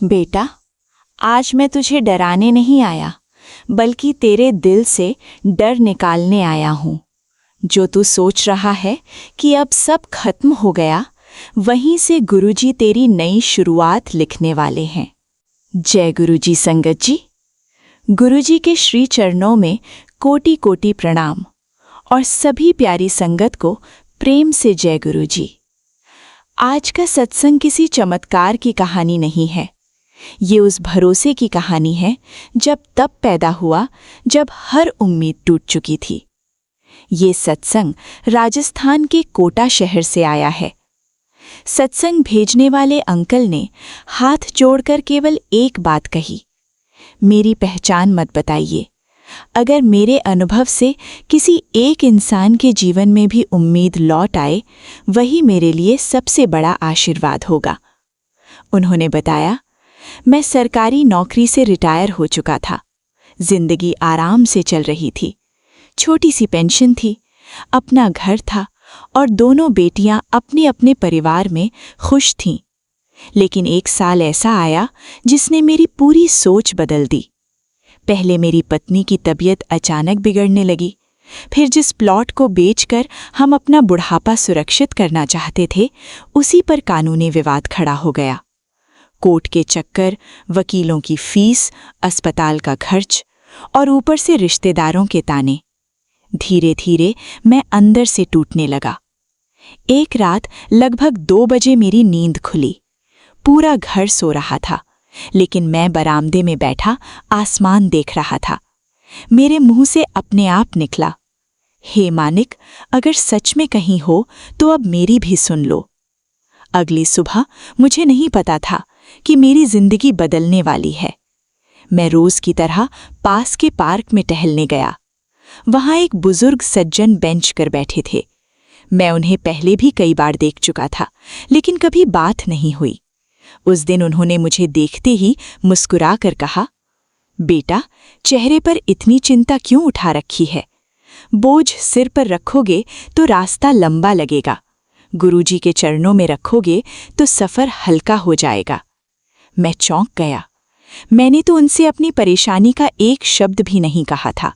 बेटा, आज मैं तुझे डराने नहीं आया, बल्कि तेरे दिल से डर निकालने आया हूँ। जो तू सोच रहा है कि अब सब खत्म हो गया, वहीं से गुरुजी तेरी नई शुरुआत लिखने वाले हैं। जय गुरुजी संगत जी। गुरुजी के श्री चरणों में कोटि कोटि प्रणाम और सभी प्यारी संगत को प्रेम से जय गुरुजी। आज का सत्संग किसी चमत्कार की कहानी नहीं है। ये उस भरोसे की कहानी है जब तब पैदा हुआ जब हर उम्मीद टूट चुकी थी। ये सत्संग राजस्थान के कोटा शहर से आया है। सत्संग भेजने वाले अंकल ने हाथ जोड़कर केवल एक बात कही, मेरी पहचान मत बताइए। अगर मेरे अनुभव से किसी एक इंसान के जीवन में भी उम्मीद लौट आए, वही मेरे लिए सबसे बड़ा आशीर्वाद होगा। उन्होंने बताया, मैं सरकारी नौकरी से रिटायर हो चुका था। जिंदगी आराम से चल रही थी। छोटी सी पेंशन थी, अपना घर था और दोनों बेटियां अपने अपने परिवार में खुश थीं। लेकिन एक साल ऐसा आया जिसने मेरी पूरी सोच बदल दी। पहले मेरी पत्नी की तबीयत अचानक बिगड़ने लगी। फिर जिस प्लॉट को बेचकर हम अपना बुढ़ापा सुरक्षित करना चाहते थे, उसी पर कानूनी विवाद खड़ा हो गया। कोर्ट के चक्कर, वकीलों की फीस, अस्पताल का खर्च और ऊपर से रिश्तेदारों के ताने। धीरे धीरे मैं अंदर से टूटने लगा। एक रात लगभग 2 बजे मेरी नींद खुली। पूरा घर सो रहा था, लेकिन मैं बरामदे में बैठा आसमान देख रहा था। मेरे मुंह से अपने आप निकला, हे मानिक, अगर सच में कहीं हो तो अब मेरी भी सुन लो। अगली सुबह मुझे नहीं पता था कि मेरी जिंदगी बदलने वाली है। मैं रोज की तरह पास के पार्क में टहलने गया। वहां एक बुजुर्ग सज्जन बेंच कर बैठे थे। मैं उन्हें पहले भी कई बार देख चुका था, लेकिन कभी बात नहीं हुई। उस दिन उन्होंने मुझे देखते ही मुस्कुरा कर कहा, बेटा, चेहरे पर इतनी चिंता क्यों उठा रखी है? बोझ सिर पर रखोगे तो रास्ता लंबा लगेगा। गुरुजी के चरणों में रखोगे तो सफर हल्का हो जाएगा। मैं चौंक गया। मैंने तो उनसे अपनी परेशानी का एक शब्द भी नहीं कहा था।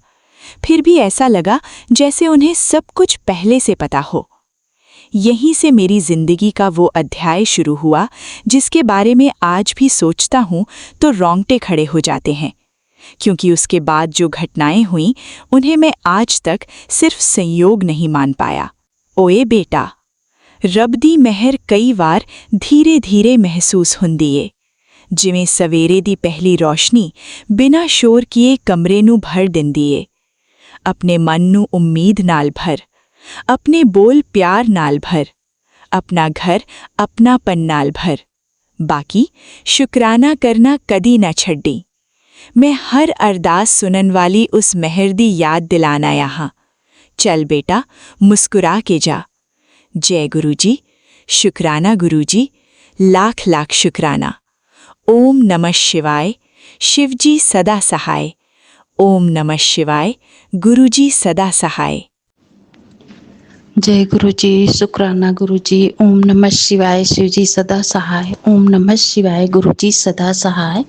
फिर भी ऐसा लगा जैसे उन्हें सब कुछ पहले से पता हो। यहीं से मेरी जिंदगी का वो अध्याय शुरू हुआ जिसके बारे में आज भी सोचता हूँ तो रोंगटे खड़े हो जाते हैं, क्योंकि उसके बाद जो घटनाएं हुईं उन्हें मैं आज तक सिर्फ संयोग नहीं मान पाया। ओए बेटा, रब दी मेहर कई वार धीरे धीरे महसूस हुंदी ਏ। जिवें सवेरे दी पहली रोशनी बिना शोर किए कमरे नूं भर दिंदी ਏ। अपने मन नूं उम्मीद नाल भर, अपने बोल प्यार नाल भर, अपना घर अपनापन नाल भर। बाकी शुक्राना करना कदी ना छड्डी। मैं हर अरदास सुनन वाली उस मेहर दी याद दिलाना यहाँ। चल बेटा, मुस्कुरा के जा। जय गुरुजी, शुक्राना गुरुजी, लाख लाख शुक्राना। ओम नमः शिवाय, शिवजी सदा सहाय। ओम नमः शिवाय, गुरुजी सदा सहाय। जय गुरुजी, शुक्राना गुरुजी। ओम नमः शिवाय, शिवजी सदा सहाय। ओम नमः शिवाय, गुरुजी सदा सहाय।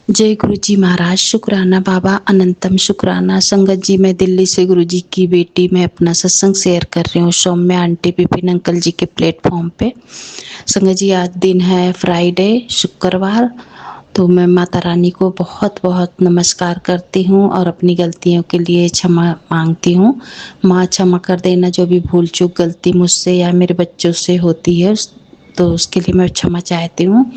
जय गुरुजी महाराज, शुक्राना बाबा, अनंतम शुक्राना। संगत जी, मैं दिल्ली से गुरुजी की बेटी, मैं अपना सत्संग शेयर कर रही हूँ सौम्या आंटी विपिन अंकल जी के प्लेटफॉर्म पे। संगत जी, आज दिन है फ्राइडे, शुक्रवार। तो मैं माता रानी को बहुत बहुत नमस्कार करती हूँ और अपनी गलतियों के लिए क्षमा मांगती हूँ। माँ, क्षमा कर देना जो भी भूल चूक गलती मुझसे या मेरे बच्चों से होती है, तो उसके लिए मैं क्षमा चाहती हूँ।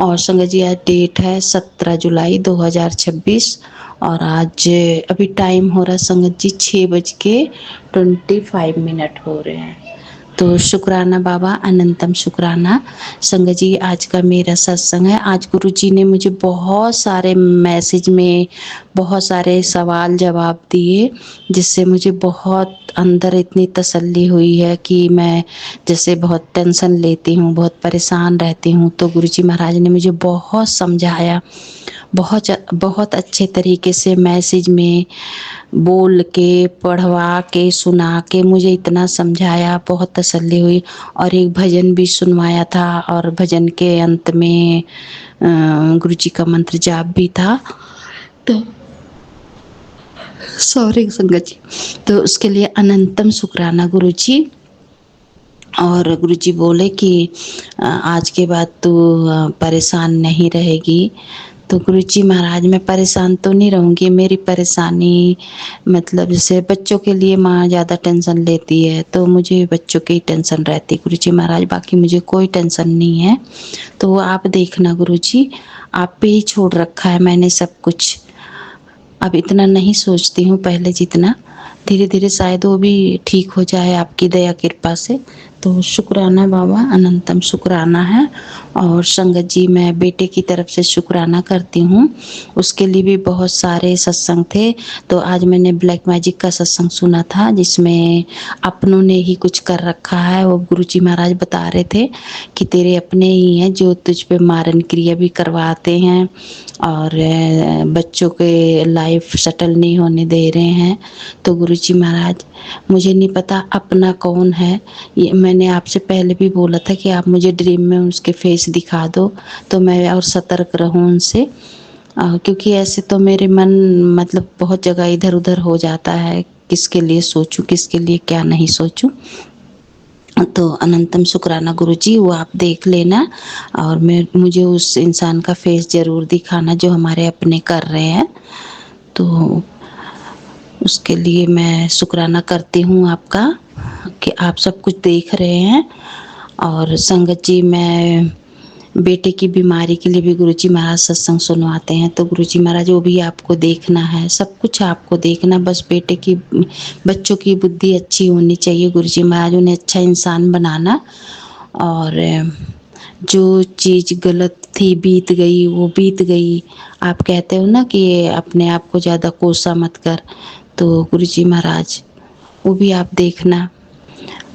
और संगत जी, आज डेट है 17 जुलाई 2026 और आज अभी टाइम हो रहा है संगत जी 6:25 हो रहे हैं। तो शुक्राना बाबा, अनंतम शुक्राना। संगत जी, आज का मेरा सत्संग है। आज गुरुजी ने मुझे बहुत सारे मैसेज में बहुत सारे सवाल जवाब दिए, जिससे मुझे बहुत अंदर इतनी तसल्ली हुई है कि मैं जैसे बहुत टेंशन लेती हूँ, बहुत परेशान रहती हूँ, तो गुरुजी महाराज ने मुझे बहुत समझाया, बहुत अच्छे तरीके से मैसेज में बोल के, पढ़वा के, सुना के मुझे इतना समझाया, बहुत तसल्ली हुई। और एक भजन भी सुनवाया था और भजन के अंत में गुरु जी का मंत्र जाप भी था। तो सॉरी संगत जी, तो उसके लिए अनंतम शुक्राना गुरु जी। और गुरुजी बोले कि आज के बाद तू परेशान नहीं रहेगी। तो गुरुजी महाराज, मैं परेशान तो नहीं रहूँगी। मेरी परेशानी मतलब जैसे बच्चों के लिए माँ ज़्यादा टेंशन लेती है, तो मुझे बच्चों की टेंशन रहती है गुरुजी महाराज, बाकी मुझे कोई टेंशन नहीं है। तो आप देखना गुरुजी, आप पे ही छोड़ रखा है मैंने सब कुछ। अब इतना नहीं सोचती हूँ पहले जितना, धीरे धीरे शायद वो भी ठीक हो जाए आपकी दया कृपा से। तो शुक्राना बाबा, अनंतम शुक्राना है। और संगत जी, मैं बेटे की तरफ से शुक्राना करती हूँ, उसके लिए भी बहुत सारे सत्संग थे। तो आज मैंने ब्लैक मैजिक का सत्संग सुना था, जिसमें अपनों ने ही कुछ कर रखा है। वो गुरुजी महाराज बता रहे थे कि तेरे अपने ही हैं जो तुझ पे मारन क्रिया भी करवाते हैं और बच्चों के लाइफ सेटल नहीं होने दे रहे हैं। तो गुरुजी महाराज, मुझे नहीं पता अपना कौन है, ये मैंने आपसे पहले भी बोला था कि आप मुझे ड्रीम में उसके फेस दिखा दो तो मैं और सतर्क रहूं उनसे, क्योंकि ऐसे तो मेरे मन मतलब बहुत जगह इधर उधर हो जाता है, किसके लिए सोचूं, किसके लिए क्या नहीं सोचूं। तो अनंतम शुक्राना गुरुजी, वो आप देख लेना और मुझे उस इंसान का फेस ज़रूर दिखाना जो हमारे अपने कर रहे हैं। तो उसके लिए मैं शुक्राना करती हूँ आपका कि आप सब कुछ देख रहे हैं। और संगत जी, मैं बेटे की बीमारी के लिए भी गुरुजी महाराज सत्संग सुनवाते हैं। तो गुरुजी महाराज, वो भी आपको देखना है, सब कुछ आपको देखना, बस बेटे की बच्चों की बुद्धि अच्छी होनी चाहिए गुरुजी महाराज, उन्हें अच्छा इंसान बनाना। और जो चीज़ गलत थी बीत गई वो बीत गई। आप कहते हो ना कि अपने आप को ज़्यादा कोसा मत कर, तो गुरुजी महाराज वो भी आप देखना।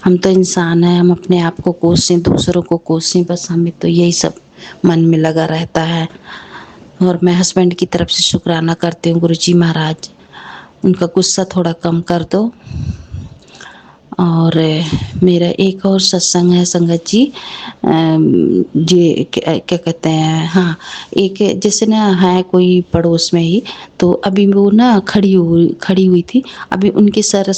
हम तो इंसान हैं, हम अपने आप को कोसें, दूसरों को कोसें, बस हमें तो यही सब मन में लगा रहता है। और मैं हस्बैंड की तरफ से शुक्राना करती हूँ गुरुजी महाराज, उनका गुस्सा थोड़ा कम कर दो। और मेरा एक और सत्संग है संगत जी, जी क्या कहते हैं, हाँ, एक जैसे ना है कोई पड़ोस में ही, तो अभी वो ना खड़ी हुई थी, अभी उनके सर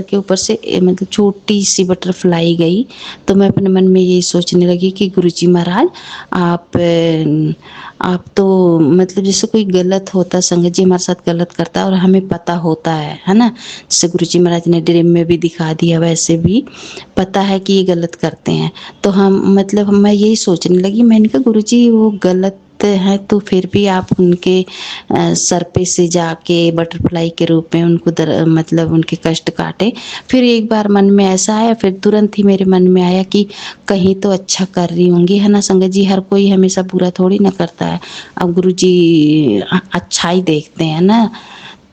के ऊपर से मतलब छोटी सी बटरफ्लाई गई। तो मैं अपने मन में यही सोचने लगी कि गुरुजी महाराज, आप तो मतलब जैसे कोई गलत होता, संगत जी हमारे साथ गलत करता है और हमें पता होता है ना, जैसे गुरुजी महाराज ने ड्रीम में भी दिखा दिया, वैसे भी पता है कि ये गलत करते हैं। तो हम मतलब मैं यही सोचने लगी, मैंने कहा गुरुजी वो गलत हैं तो फिर भी आप उनके सर पे से जाके बटरफ्लाई के रूप में उनको मतलब उनके कष्ट काटे। फिर एक बार मन में ऐसा आया, फिर तुरंत ही मेरे मन में आया कि कहीं तो अच्छा कर रही होंगी, है ना संगत जी, हर कोई हमेशा बुरा थोड़ी ना करता है। अब गुरुजी अच्छाई देखते हैं ना,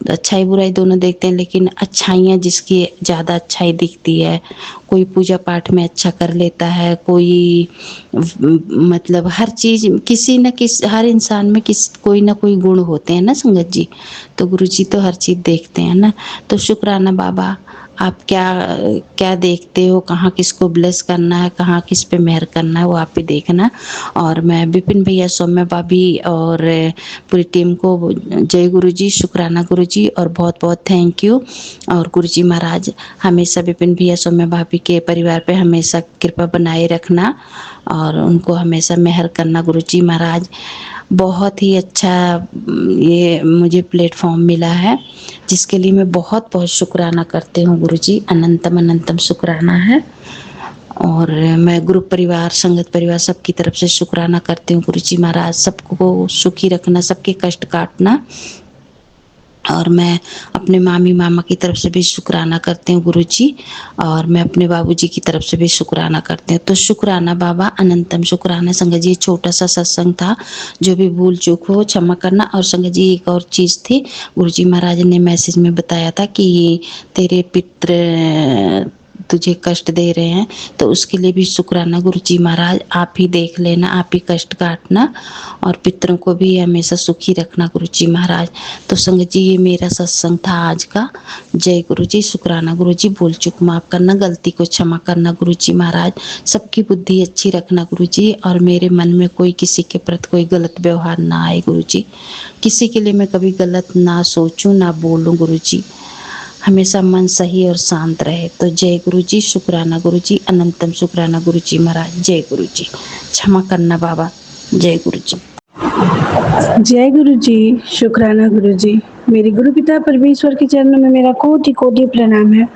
अच्छाई बुराई दोनों देखते हैं, लेकिन अच्छाइयाँ जिसकी ज़्यादा अच्छाई दिखती है, कोई पूजा पाठ में अच्छा कर लेता है, कोई मतलब हर चीज़ किसी न किसी, हर इंसान में कोई ना कोई गुण होते हैं ना संगत जी। तो गुरुजी तो हर चीज़ देखते हैं ना। तो शुक्राना बाबा, आप क्या क्या देखते हो, कहाँ किसको ब्लेस करना है, कहाँ किस पे मेहर करना है, वो आप ही देखना। और मैं विपिन भैया, सौम्या भाभी और पूरी टीम को जय गुरुजी, शुक्राना गुरुजी और बहुत बहुत थैंक यू। और गुरुजी महाराज हमेशा विपिन भैया, सौम्या भाभी के परिवार पे हमेशा कृपा बनाए रखना और उनको हमेशा मेहर करना गुरुजी महाराज। बहुत ही अच्छा ये मुझे प्लेटफॉर्म मिला है, जिसके लिए मैं बहुत बहुत शुक्राना करती हूँ गुरुजी, अनंतम अनंतम शुक्राना है। और मैं ग्रुप परिवार, संगत परिवार सबकी तरफ से शुक्राना करती हूँ गुरुजी महाराज, सबको सुखी रखना, सबके कष्ट काटना। और मैं अपने मामी मामा की तरफ से भी शुक्राना करती हूँ गुरुजी, और मैं अपने बाबूजी की तरफ से भी शुक्राना करती हूँ। तो शुक्राना बाबा, अनंतम शुक्राना। संगत जी छोटा सा सत्संग था, जो भी भूल चूक हो क्षमा करना। और संगत जी एक और चीज़ थी, गुरुजी महाराज ने मैसेज में बताया था कि तेरे पितृ तुझे कष्ट दे रहे हैं, तो उसके लिए भी शुक्राना गुरु जी महाराज। आप ही देख लेना, आप ही कष्ट काटना और पितरों को भी हमेशा सुखी रखना गुरु जी महाराज। तो संगत जी, ये मेरा सत्संग था आज का। जय गुरु जी। शुक्राना गुरु जी। भूल चूक माफ करना, गलती को क्षमा करना गुरु जी महाराज। सबकी बुद्धि अच्छी रखना गुरु जी, और मेरे मन में कोई किसी के प्रति कोई गलत व्यवहार ना आए गुरु जी। किसी के लिए मैं कभी गलत ना सोचूं, ना बोलूं गुरु जी। हमेशा मन सही और शांत रहे। तो जय गुरु जी। शुक्राना गुरु जी। अनंतम शुक्राना गुरु जी महाराज। जय गुरु जी। क्षमा करना बाबा। जय गुरु जी। जय गुरु जी। शुक्राना गुरु जी। मेरे गुरु पिता परमेश्वर के चरणों में मेरा कोटि कोटि प्रणाम है।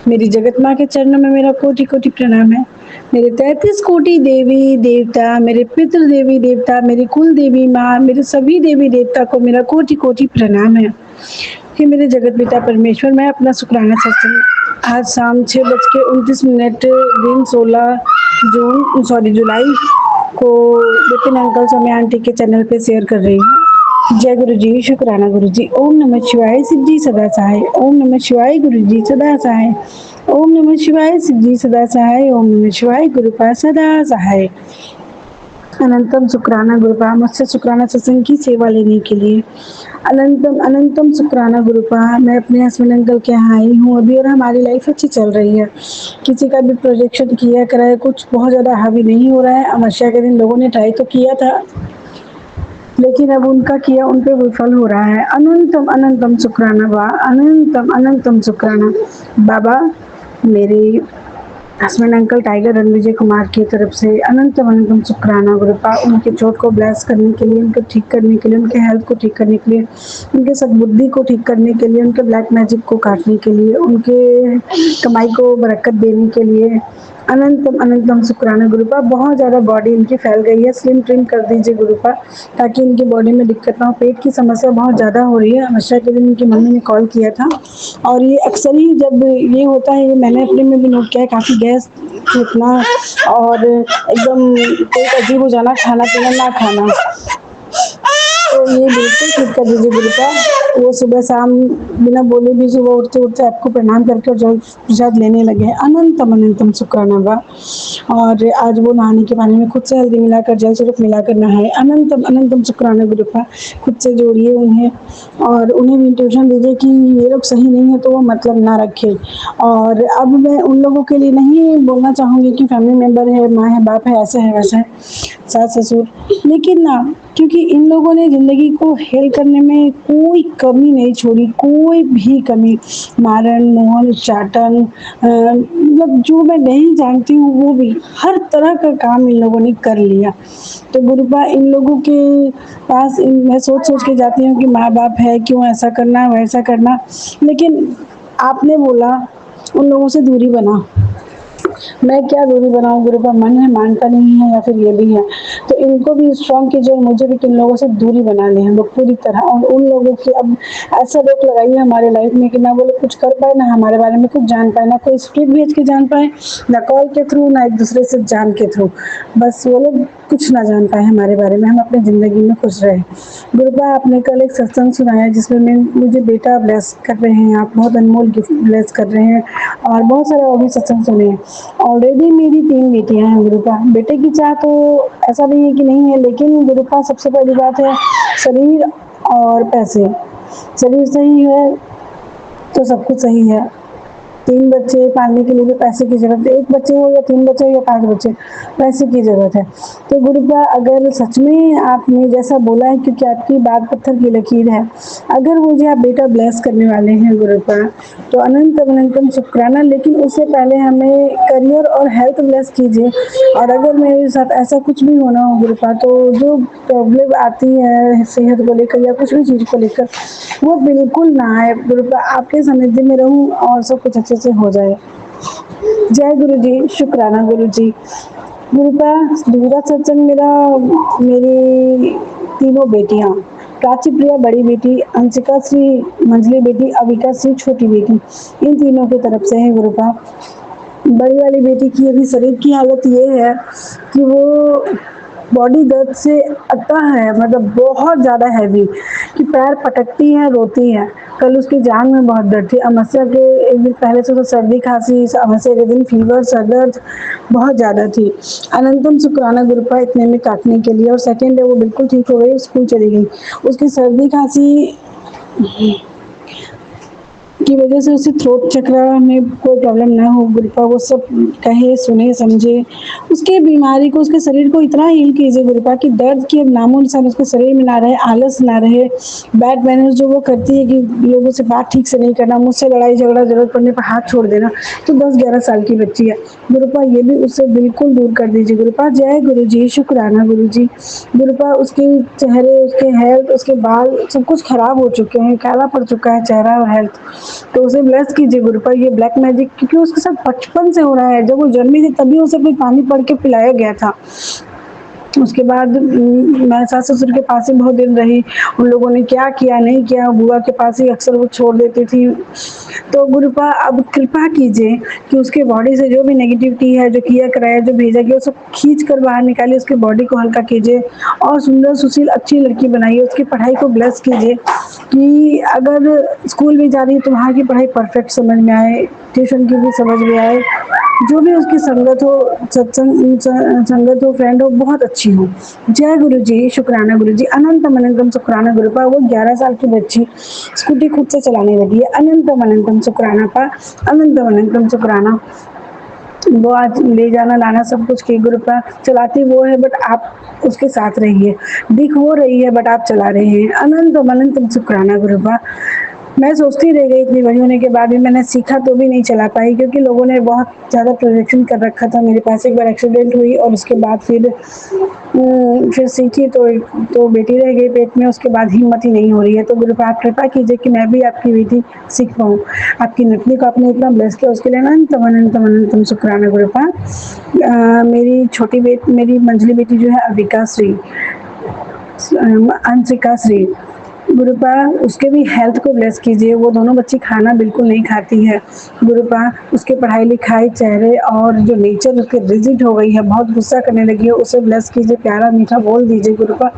मेरी जगत माँ के चरणों में मेरा कोटि कोटि प्रणाम है। मेरे 33 कोटि देवी देवता, मेरे पितृ देवी देवता, मेरी कुल देवी माँ, मेरे सभी देवी देवता को मेरा कोटि कोटि प्रणाम है। कि मेरे जगत पिता परमेश्वर, मैं अपना शुक्राना सत्संग आज शाम 6:29 दिन 16 जुलाई को विपिन अंकल समय आंटी के चैनल पे शेयर कर रही हूँ। जय गुरु जी। शुक्राना गुरु जी। ओम नमः शिवाय। शिव जी सदा सहाय। ओम नमः शिवाय। गुरु जी सदा सहाय। ओम नमः शिवाय। शिव जी सदा सहाय। ओम नमः शिवाय। गुरुपा सदा सहाय। अनंतम शुक्राना गुरुपा, मुझसे शुक्राना सत्संग की सेवा लेने के लिए। अनंतम अनंतम शुक्राना गुरुपा। मैं अपने हस्बैंड अंकल के यहाँ आई हूँ अभी, और हमारी लाइफ अच्छी चल रही है। किसी का भी प्रोजेक्शन किया कराया कुछ बहुत ज़्यादा हावी नहीं हो रहा है। अमावस्या के दिन लोगों ने ट्राई तो किया था, लेकिन अब उनका किया उन पे विफल हो रहा है। अनंतम अनंतम शुक्राना बा, अनंतम अनंतम शुक्राना बाबा। मेरे husband uncle tiger Ranvijay Kumar की तरफ से अनंतम अनंतम शुक्राना गुरुपा। उनके चोट को ब्लेस करने के लिए, उनको ठीक करने के लिए, उनके हेल्थ को ठीक करने के लिए, उनके सद्बुद्धि को ठीक करने के लिए, उनके ब्लैक मैजिक को काटने के लिए, उनके कमाई को बरकत देने के लिए अनंतम अनंतम शुक्राना गुरुपा। बहुत ज़्यादा बॉडी इनकी फैल गई है, स्लिम ट्रिम कर दीजिए गुरुपा, ताकि इनकी बॉडी में दिक्कत ना हो। पेट की समस्या बहुत ज़्यादा हो रही है। हमेशा के दिन इनकी मम्मी ने कॉल किया था, और ये अक्सर ही जब ये होता है, ये मैंने अपने में भी नोट किया है, काफ़ी गैस उठना और एकदम पेट अजीब हो जाना, खाना पीना ना खाना। तो ये बिल्कुल ठीक कर दीजिए गुरुपा। वो सुबह शाम बिना बोले भी सुबह उठते उठते आपको प्रणाम करके और जल प्रसाद लेने लगे हैं। अनंतम अनंतम शुक्राना बा। और आज वो नहाने के पानी में खुद से हल्दी मिलाकर, जल स्वरूप मिलाकर नहाए। अनंतम अनंतम शुक्राना गुरुपा। खुद से जोड़िए उन्हें, और उन्हें भी ट्यूशन दीजिए कि ये लोग सही नहीं है तो वो मतलब ना रखे। और अब मैं उन लोगों के लिए नहीं बोलना चाहूँगी कि फैमिली मेम्बर है, माँ है, बाप है, ऐसा है वैसा है, सास ससुर, लेकिन ना, क्योंकि इन लोगों ने ज़िंदगी को हेल करने में कोई कमी नहीं छोड़ी, कोई भी कमी। मारण, मोहन, उच्चाटन, मतलब जो मैं नहीं जानती हूँ वो भी, हर तरह का काम इन लोगों ने कर लिया। तो गुरुपा, इन लोगों के पास मैं सोच सोच के जाती हूँ कि माँ बाप है, क्यों ऐसा करना वैसा करना, लेकिन आपने बोला उन लोगों से दूरी बना। मैं क्या दूरी बनाऊं गुरुपा, मन है मानता नहीं है, या फिर ये भी है। तो इनको भी स्ट्रॉन्ग कीजिए, मुझे भी इन लोगों से दूरी बनानी है वो पूरी तरह। और उन लोगों की अब ऐसा रोक लगाइए हमारे लाइफ में कि ना वो लोग कुछ कर पाए, ना हमारे बारे में कुछ जान पाए, ना कोई स्क्रिप्ट भेज के जान पाए, ना कॉल के थ्रू, ना एक दूसरे से जान के थ्रू। बस वो लोग कुछ ना जान पाए हमारे बारे में, हम अपनी ज़िंदगी में खुश रहे। गुरुपा, आपने कल एक सत्संग सुनाया जिसमें मुझे बेटा ब्लेस कर रहे हैं, आप बहुत अनमोल गिफ्ट ब्लेस कर रहे हैं, और बहुत सारे और भी सत्संग सुने हैं। ऑलरेडी मेरी 3 बेटियां हैं गुरुपा। बेटे की चाह तो ऐसा नहीं है कि नहीं है, लेकिन गुरुपा सबसे पहली बात है शरीर और पैसे। शरीर सही है तो सब कुछ सही है। 3 बच्चे पालने के लिए भी पैसे की जरूरत है। 1 बच्चे हो या 3 बच्चे हो या 5 बच्चे, पैसे की जरूरत है। तो गुरुपा, अगर सच में आपने जैसा बोला है, क्योंकि आपकी बात पत्थर की लकीर है, अगर मुझे आप बेटा ब्लेस करने वाले हैं गुरुपा, तो अनंतम अनंतम शुक्राना। लेकिन उससे पहले हमें करियर और हेल्थ ब्लेस कीजिए। और अगर मेरे साथ ऐसा कुछ भी होना हो गुरुपा, तो जो प्रॉब्लम आती है सेहत को लेकर या कुछ भी चीज़ को लेकर, वो बिल्कुल ना आए गुरुपा। आपके सानिध्य में रहूं और सब कुछ अच्छे से हो जाए। जय गुरु जी। शुक्राना गुरु जी। गुरुपा, दूसरा सत्संग मेरी तीनों बेटियां, प्राची प्रिया बड़ी बेटी, अंशिका श्री मंझली बेटी, अविका श्री छोटी बेटी, इन तीनों की तरफ से है गुरुपा। बड़ी वाली बेटी की अभी शरीर की हालत ये है कि वो बॉडी दर्द से अता है, मतलब बहुत ज़्यादा हैवी, कि पैर पटकती है, रोती है। कल उसकी जान में बहुत दर्द थी। अमावस्या के एक दिन पहले से तो सर्दी खांसी, अमावस्या के दिन फीवर, सर दर्द बहुत ज़्यादा थी। अनंतम शुक्राना गुरुपा इतने में काटने के लिए, और सेकेंड डे वो बिल्कुल ठीक हो गई, स्कूल चली गई। उसकी सर्दी खांसी की वजह से उसे थ्रोट चक्र में कोई प्रॉब्लम ना हो गुरुपा, वो सब कहे सुने समझे, उसके बीमारी को, उसके शरीर को इतना हील कीजिए गुरुपा कि दर्द की अब नामो निशान उसके शरीर में ना रहे, आलस ना रहे। बैड मैनर्स जो वो करती है कि लोगों से बात ठीक से नहीं करना, मुझसे लड़ाई झगड़ा, जरूरत पड़ने पर हाथ छोड़ देना, तो 10-11 साल की बच्ची है गुरुपा, ये भी उससे बिल्कुल दूर कर दीजिए गुरुपा। जय गुरु जी, शुक्राना गुरु जी। गुरुपा उसके चेहरे, उसके हेल्थ, उसके बाल सब कुछ खराब हो चुके हैं, काला पड़ चुका है चेहरा और हेल्थ, तो उसे ब्लेस कीजिए गुरुपा। ये ब्लैक मैजिक क्योंकि उसके साथ बचपन से हो रहा है, जब वो जन्मी थी तभी उसे कोई पानी पड़ के पिलाया गया था। उसके बाद मैं सास ससुर के पास ही बहुत दिन रही, उन लोगों ने क्या किया नहीं किया, बुआ के पास ही अक्सर वो छोड़ देती थी। तो गुरुपा अब कृपा कीजिए कि उसके बॉडी से जो भी नेगेटिविटी है, जो किया कराया, जो भेजा गया, वो सब खींच कर बाहर निकालिए, उसके बॉडी को हल्का कीजिए और सुंदर सुशील अच्छी लड़की बनाइए। उसकी पढ़ाई को ब्लेस कीजिए कि अगर स्कूल भी जा रही है तो वहाँ की पढ़ाई परफेक्ट समझ में आए, ट्यूशन की भी समझ में आए, जो भी उसकी संगत हो, सत्संग संगत हो, फ्रेंड हो, बहुत अच्छी हो। जय गुरु जी, शुक्राना गुरु जी। अनंतम अनंतम शुक्राना गुरुपा। वो 11 साल की बच्ची स्कूटी खुद से चलाने लगी है। अनंतम अनंतम शुक्राना पा, अनंतम अनंतम शुक्राना। वो आज ले जाना लाना सब कुछ की गुरुपा, चलाती वो है बट आप उसके साथ रहिए, दिख वो रही है बट आप चला रहे हैं। अनंतम अनंतम शुक्राना गुरुपा। मैं सोचती रह गई इतनी बड़ी होने के बाद भी, मैंने सीखा तो भी नहीं चला पाई क्योंकि लोगों ने बहुत ज़्यादा प्रोजेक्शन कर रखा था मेरे पास। एक बार एक्सीडेंट हुई और उसके बाद फिर सीखी तो बेटी रह गई पेट में, उसके बाद हिम्मत ही नहीं हो रही है। तो गुरुपा आप कृपा कीजिए कि मैं भी आपकी बेटी सीख पाऊँ। आपकी नतनी को आपने इतना ब्लेस किया, उसके लिए अनंतम अनंतम अनंतम शुक्राना गुरुपा। मेरी छोटी बेटी, मेरी मंझली बेटी जो है अविका श्री, अंशिका श्री गुरुपा, उसके भी हेल्थ को ब्लेस कीजिए। वो दोनों बच्ची खाना बिल्कुल नहीं खाती है गुरुपा, उसके पढ़ाई लिखाई, चेहरे और जो नेचर उसके रिजिड हो गई है, बहुत गुस्सा करने लगी है, उसे ब्लेस कीजिए, प्यारा मीठा बोल दीजिए गुरुपा।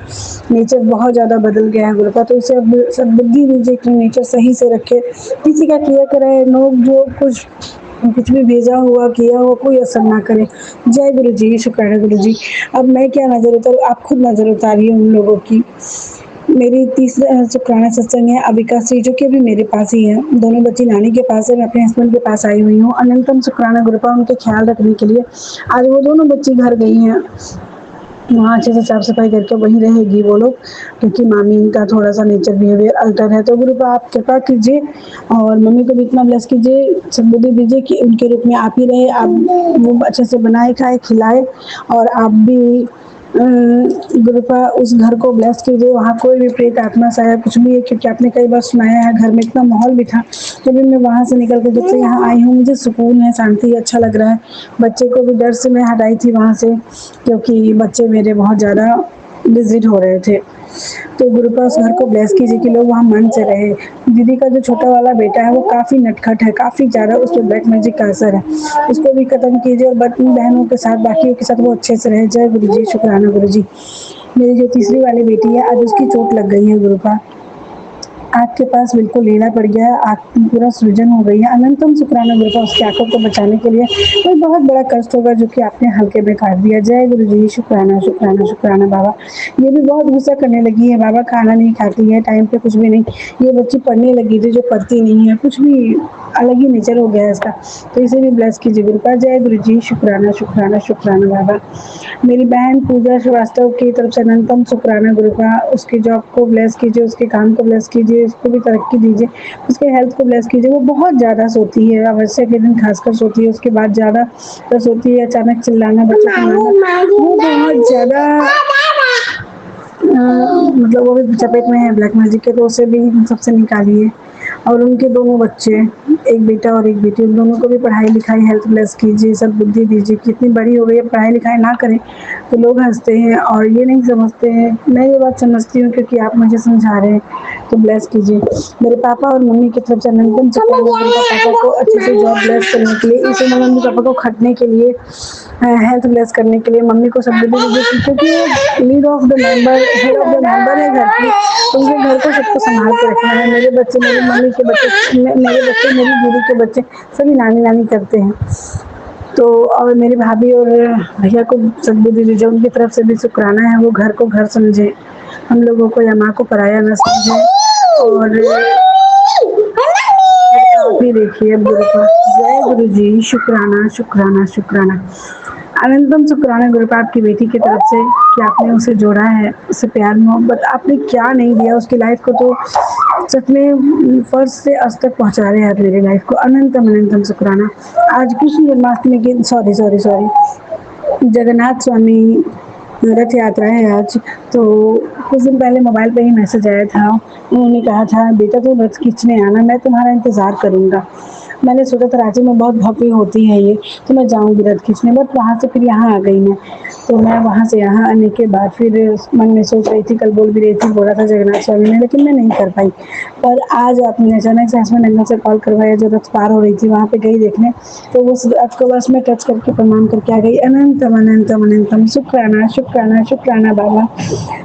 नेचर बहुत ज़्यादा बदल गया है गुरुपा, तो उसे अब सद्बुद्धि दीजिए कि नेचर सही से रखे, किसी का किया करे नोक जो कुछ भी भेजा हुआ किया हुआ कोई असर ना करे। जय गुरु जी, शुक्राना गुरु जी। अब मैं क्या नज़र उतारूँ, आप खुद नज़र उतारिए उन लोगों की। मेरी तीसरा शुक्राना सत्संग है अविका श्री, जो कि अभी मेरे पास ही है। दोनों बच्ची नानी के पास है, मैं अपने हस्बैंड के पास आई हुई हूँ। अनंतम शुक्राना गुरुपा, उनके ख्याल रखने के लिए। आज वो दोनों बच्ची घर गई हैं, वहाँ अच्छे से साफ सफाई करके वहीं रहेगी वो लोग, क्योंकि मामी का थोड़ा सा नेचर बिहेवियर अल्टर है। तो गुरुपा आप कृपा कीजिए और मम्मी को भी इतना ब्लेस कीजिए, सद्बुद्धि दीजिए कि उनके रूप में आप ही रहे, आप वो अच्छे से बनाए खाए खिलाए, और आप भी गुरुपा उस घर को ब्लेस कीजिए, वहाँ कोई भी प्रेत आत्मा साया कुछ भी है, क्योंकि आपने कई बार सुनाया है घर में इतना माहौल भी था। तो भी मैं वहाँ से निकल कर जब से यहाँ आई हूँ मुझे सुकून है, शांति है, अच्छा लग रहा है। बच्चे को भी डर से मैं हटाई थी वहाँ से, क्योंकि बच्चे मेरे बहुत ज़्यादा विजिट हो रहे थे। तो गुरुपा उस घर को ब्लेस कीजिए कि लोग वहाँ मन से रहे। दीदी का जो छोटा वाला बेटा है वो काफ़ी नटखट है, काफ़ी ज़्यादा उस पर ब्लैक मैजिक का असर है, उसको भी खत्म कीजिए और बहनों के साथ बाकियों के साथ वो अच्छे से रहे। जय गुरु जी, शुक्राना गुरु जी। मेरी जो तीसरी वाली बेटी है आज उसकी चोट लग गई है गुरुपा, आँख के पास बिल्कुल लीला पड़ गया है, आँख पूरा सूजन हो गई है। अनंतम शुक्राना गुरुपा, उसकी आँखों को बचाने के लिए कोई बहुत बड़ा कष्ट होगा जो कि आपने हल्के में काट दिया। जय गुरु जी, शुक्राना शुक्राना शुक्राना बाबा। ये भी बहुत गुस्सा करने लगी है, बाबा खाना नहीं खाती है टाइम पे, कुछ भी नहीं। ये बच्ची पढ़ने लगी थी जो पढ़ती नहीं है, कुछ भी अलग ही नेचर हो गया है इसका, तो इसे भी ब्लेस कीजिए गुरुपा। जय गुरु जी, शुक्राना शुक्राना शुक्राना बाबा। मेरी बहन पूजा श्रीवास्तव की तरफ से अनंतम शुक्राना गुरुपा, उसकी जॉब को ब्लेस कीजिए, उसके काम को ब्लेस कीजिए, उसको भी तरक्की दीजिए, उसके हेल्थ को ब्लेस कीजिए। वो बहुत ज़्यादा सोती है, अमावस्या के दिन खासकर सोती है, उसके बाद ज़्यादा तो सोती है, अचानक चिल्लाना, बच्चों को मारना, वो बहुत ज़्यादा मतलब वो भी चपेट में है ब्लैक मैजिक के, तो उसे भी सबसे निकालिए। और उनके दोनों बच्चे, एक बेटा और एक बेटी, उन दोनों को भी पढ़ाई लिखाई हेल्थ ब्लेस कीजिए, सब बुद्धि दीजिए। कितनी बड़ी हो गई है, पढ़ाई लिखाई ना करें तो लोग हंसते हैं और ये नहीं समझते हैं। मैं ये बात समझती हूँ क्योंकि आप मुझे समझा रहे हैं तो ब्लेस कीजिए। मेरे पापा और मम्मी की तरफ से अनंतम शुक्राना गुरु का, पापा को अच्छे से जॉब ब्लेस करने के लिए, इस उम्र में पापा को खटने के लिए, हेल्थ ब्लेस करने के लिए, मम्मी को समृद्धि दीजिए क्योंकि lead of the member, head of the member है घर की, तो मुझे घर को सबको संभाल के रखना है। मेरे बच्चे, मेरी मम्मी के बच्चे, मेरे बच्चे, मेरी दीदी के बच्चे सभी नानी नानी करते हैं। तो और मेरी भाभी और भैया को सद्बुद्धि दीजिए, उनकी तरफ से भी शुक्राना है, वो घर को घर समझे, हम लोगों को या माँ को पराया न समझे। और आप ही देखिए अब गुरु का। जय गुरु जी, शुक्राना शुक्राना शुक्राना, अनंतम शुक्राना गुरु का आपकी बेटी की तरफ से कि आपने उसे जोड़ा है, उसे प्यार मोहब्बत आपने क्या नहीं दिया, उसकी लाइफ को तो सच में फर्स्ट से अस्त तक पहुंचा रहे हैं आप मेरी लाइफ को। अनंतम अनंतम शुक्राना। आज कृष्ण जन्माष्टमी की सॉरी जगन्नाथ स्वामी रथ यात्रा है आज, तो कुछ दिन पहले मोबाइल पे ही मैसेज आया था, उन्होंने कहा था बेटा तुम रथ खींचने आना, मैं तुम्हारा इंतज़ार करूँगा। मैंने सोचा था रांची में बहुत भव्य होती है ये, तो मैं जाऊँगी रथ खींचने, बट वहाँ से फिर यहाँ आ गई मैं। तो मैं वहाँ से यहाँ आने के बाद फिर मन में सोच रही थी, कल बोल भी रही थी, बोला था जगन्नाथ स्वामी ने, लेकिन मैं नहीं कर पाई। पर आज आपने अचानक से हस्बैंड अंकल से कॉल करवाया, जो रथ पार हो रही थी वहाँ पे गई देखने, तो उस रथ को बस मैं टच करके प्रणाम करके आ गई। अनंतम अनंतम अनंतम शुक्राना शुक्राना शुक्राना बाबा,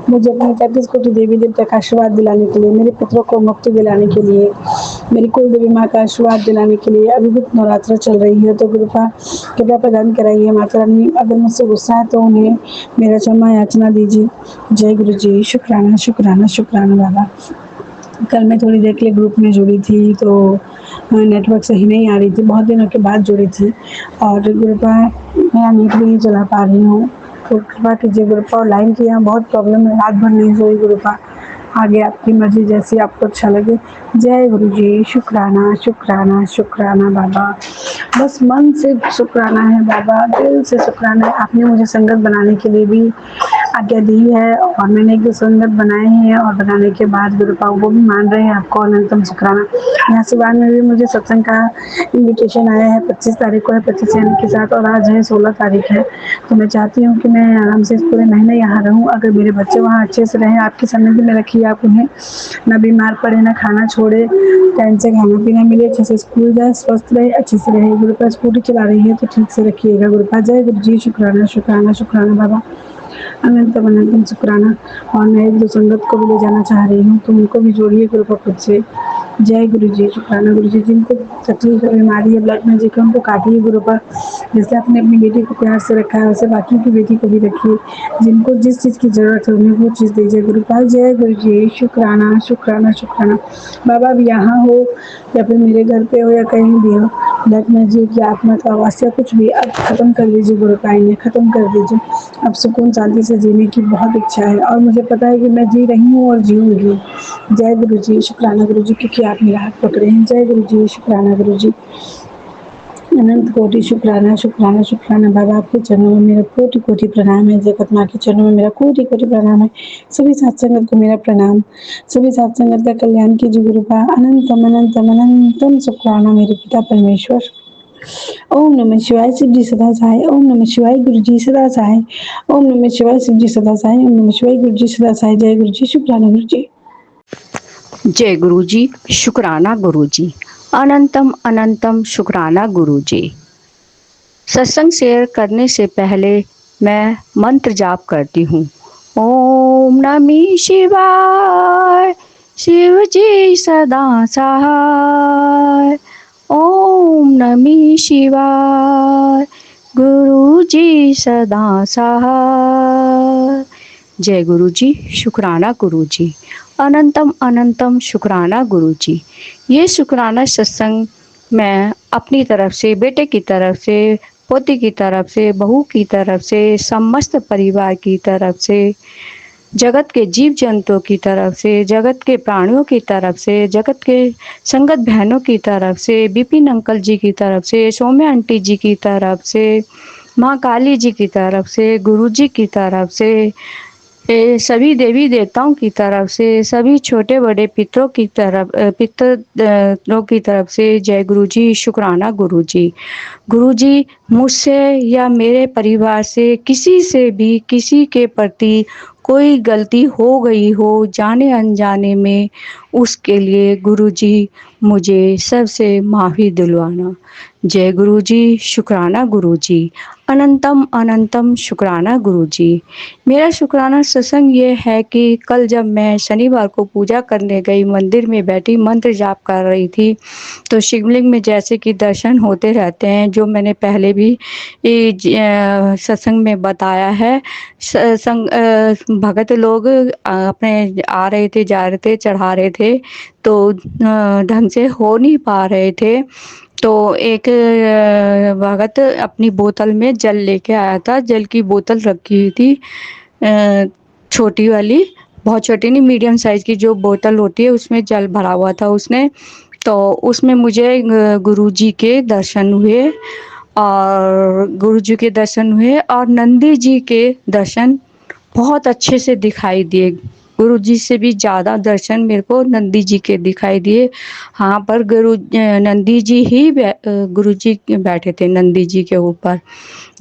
मुझे अपने 33 कोटि देवी देवता का आशीर्वाद दिलाने के लिए, मेरे पुत्रों को मुक्ति दिलाने के लिए, मेरी कुल देवी माँ का आशीर्वाद दिलाने के लिए। अभी भी नवरात्र चल रही है, तो कृपा प्रदान कराइए माता रानी, अगर मुझसे गुस्सा है तो उन्हें मेरा क्षमा याचना दीजिए। जय गुरु जी, शुक्राना शुक्राना शुक्राना बाबा। कल मैं थोड़ी देर के लिए ग्रुप में जुड़ी थी, तो नेटवर्क सही नहीं आ रही थी, बहुत दिनों के बाद जुड़ी थी, और गुरुपा मेरा नेट भी नहीं चला पा रही हूँ, तो कृपा कीजिए गुरुपा। और लाइन की यहाँ बहुत प्रॉब्लम है, रात भर नहीं सोई गुरुपा। आगे आपकी मर्जी, जैसी आपको अच्छा लगे। जय गुरु जी, शुक्राना शुक्राना शुक्राना बाबा। बस मन से शुक्राना है बाबा, दिल से शुक्राना है। आपने मुझे संगत बनाने के लिए भी आज्ञा दी है, और मैंने एक दो संगत बनाए हैं, और बनाने के बाद गुरुपा वो भी मान रहे हैं आपको। अनंतम शुक्राना। यहाँ सिवान में भी मुझे सत्संग का इन्विटेशन आया है, 25 तारीख को है, 25 जन के साथ, और आज है 16 तारीख है। तो मैं चाहती हूँ कि मैं आराम से इस पूरे महीने यहाँ रहूँ, अगर मेरे बच्चे वहाँ अच्छे से रहें, आपकी सन्निधि में रखिए आप उन्हें, ना बीमार पड़े, ना खाना छोड़े, टाइम से खाना पीना मिले, अच्छे से स्कूल जाए, स्वस्थ रहे, अच्छे से रहे। गुरुपा स्कूटी चला रही है तो ठीक से रखिएगा गुरुपा। जय गुरु जी, शुक्राना शुक्राना शुक्राना बाबा, अनंतम अनंतम शुक्राना। और मैं एक दो संगत को भी ले जाना चाह रही हूँ, तो उनको भी जोड़िए गुरुपा खुद से। जय गुरु जी, शुक्राना गुरु जी। जिनको तकलीफ बीमारी है, ब्लड में जिनको, उनको काटिए गुरुपा। जैसे आपने अपनी बेटी को प्यार से रखा है, वैसे बाकी की बेटी को भी रखिए। जिनको जिस चीज़ की ज़रूरत है उन्हें वो चीज़ दीजिए गुरुपा। जय गुरु जी, शुक्राना शुक्राना शुक्राना बाबा। अब यहाँ हो या फिर मेरे घर पे हो या कहीं भी हो, ब्लैक मैजिक या आत्मा का आवास या कुछ भी, अब खत्म कर दीजिए गुरुपा, इन्हें खत्म कर दीजिए। अब सुकून शांति से जीने की बहुत इच्छा है, और मुझे पता है कि मैं जी रही हूँ और जीऊँगी। जय गुरु जी, शुक्राना गुरु जी, क्योंकि आप मेरा हाथ पकड़े हैं। जय गुरु जी, शुक्राना गुरु जी। अनंत कोटि शुक्राना शुक्राना शुक्राना बाबा। आपके चरणों में मेरा कोटि कोटि प्रणाम है। जगत माँ के चरणों में मेरा कोटि कोटि प्रणाम है। सभी साथ संगत को मेरा प्रणाम। सभी साथ संगत का कल्याण कीजिए गुरुपा। अनंतम अनंतम अनंतम शुक्राना मेरे पिता परमेश्वर। ओम नमः शिवाय, शिव जी सदा सहाय। ओम नमः शिवाय, गुरु जी सदा सहाय। ओम नमः शिवाय, शिव जी सदा सहाय। ओम नमः शिवाय, गुरु जी सदा सहाय। जय गुरु जी, शुक्राना गुरु जी। जय गुरु जी, शुक्राना गुरु जी, अनंतम अनंतम शुक्राना गुरु जी। सत्संग शेयर करने से पहले मैं मंत्र जाप करती हूँ। ओम नमः शिवाय, शिव जी सदा सहाय। ओम नमः शिवाय, गुरु जी सदा सहाय। जय गुरु जी, शुक्राना गुरु जी, अनंतम अनंतम शुक्राना गुरु जी। ये शुक्राना सत्संग मैं अपनी तरफ से, बेटे की तरफ से, पोती की तरफ से, बहू की तरफ से, समस्त परिवार की तरफ से, जगत के जीव जंतुओं की तरफ से, जगत के प्राणियों की तरफ से, जगत के संगत बहनों की तरफ से, विपिन अंकल जी की तरफ से, सौम्या आंटी जी की तरफ से, माँ काली जी की तरफ से, गुरु जी की तरफ से, सभी देवी देवताओं की तरफ से, सभी छोटे बड़े पितरों की तरफ से जय गुरु जी, शुक्राना गुरु जी। गुरु जी, मुझसे या मेरे परिवार से किसी से भी किसी के प्रति कोई गलती हो गई हो जाने अनजाने में, उसके लिए गुरुजी मुझे सबसे माफ़ी दिलवाना। जय गुरुजी, शुक्राना गुरुजी, अनंतम अनंतम शुक्राना गुरुजी। मेरा शुक्राना सत्संग ये है कि कल जब मैं शनिवार को पूजा करने गई, मंदिर में बैठी मंत्र जाप कर रही थी, तो शिवलिंग में जैसे कि दर्शन होते रहते हैं, जो मैंने पहले भी सत्संग में बताया है। भगत लोग अपने आ रहे थे, जा रहे थे, चढ़ा रहे थे, तो ढंग से हो नहीं पा रहे थे। तो एक भगत अपनी बोतल में जल लेके आया था, जल की बोतल रखी हुई थी, छोटी वाली, बहुत छोटी नहीं, मीडियम साइज की जो बोतल होती है, उसमें जल भरा हुआ था उसने। तो उसमें मुझे गुरुजी के दर्शन हुए, और गुरुजी के दर्शन हुए और नंदी जी के दर्शन बहुत अच्छे से दिखाई दिए। गुरुजी से भी ज़्यादा दर्शन मेरे को नंदी जी के दिखाई दिए। हाँ, पर नंदी जी ही गुरुजी बैठे थे नंदी जी के ऊपर।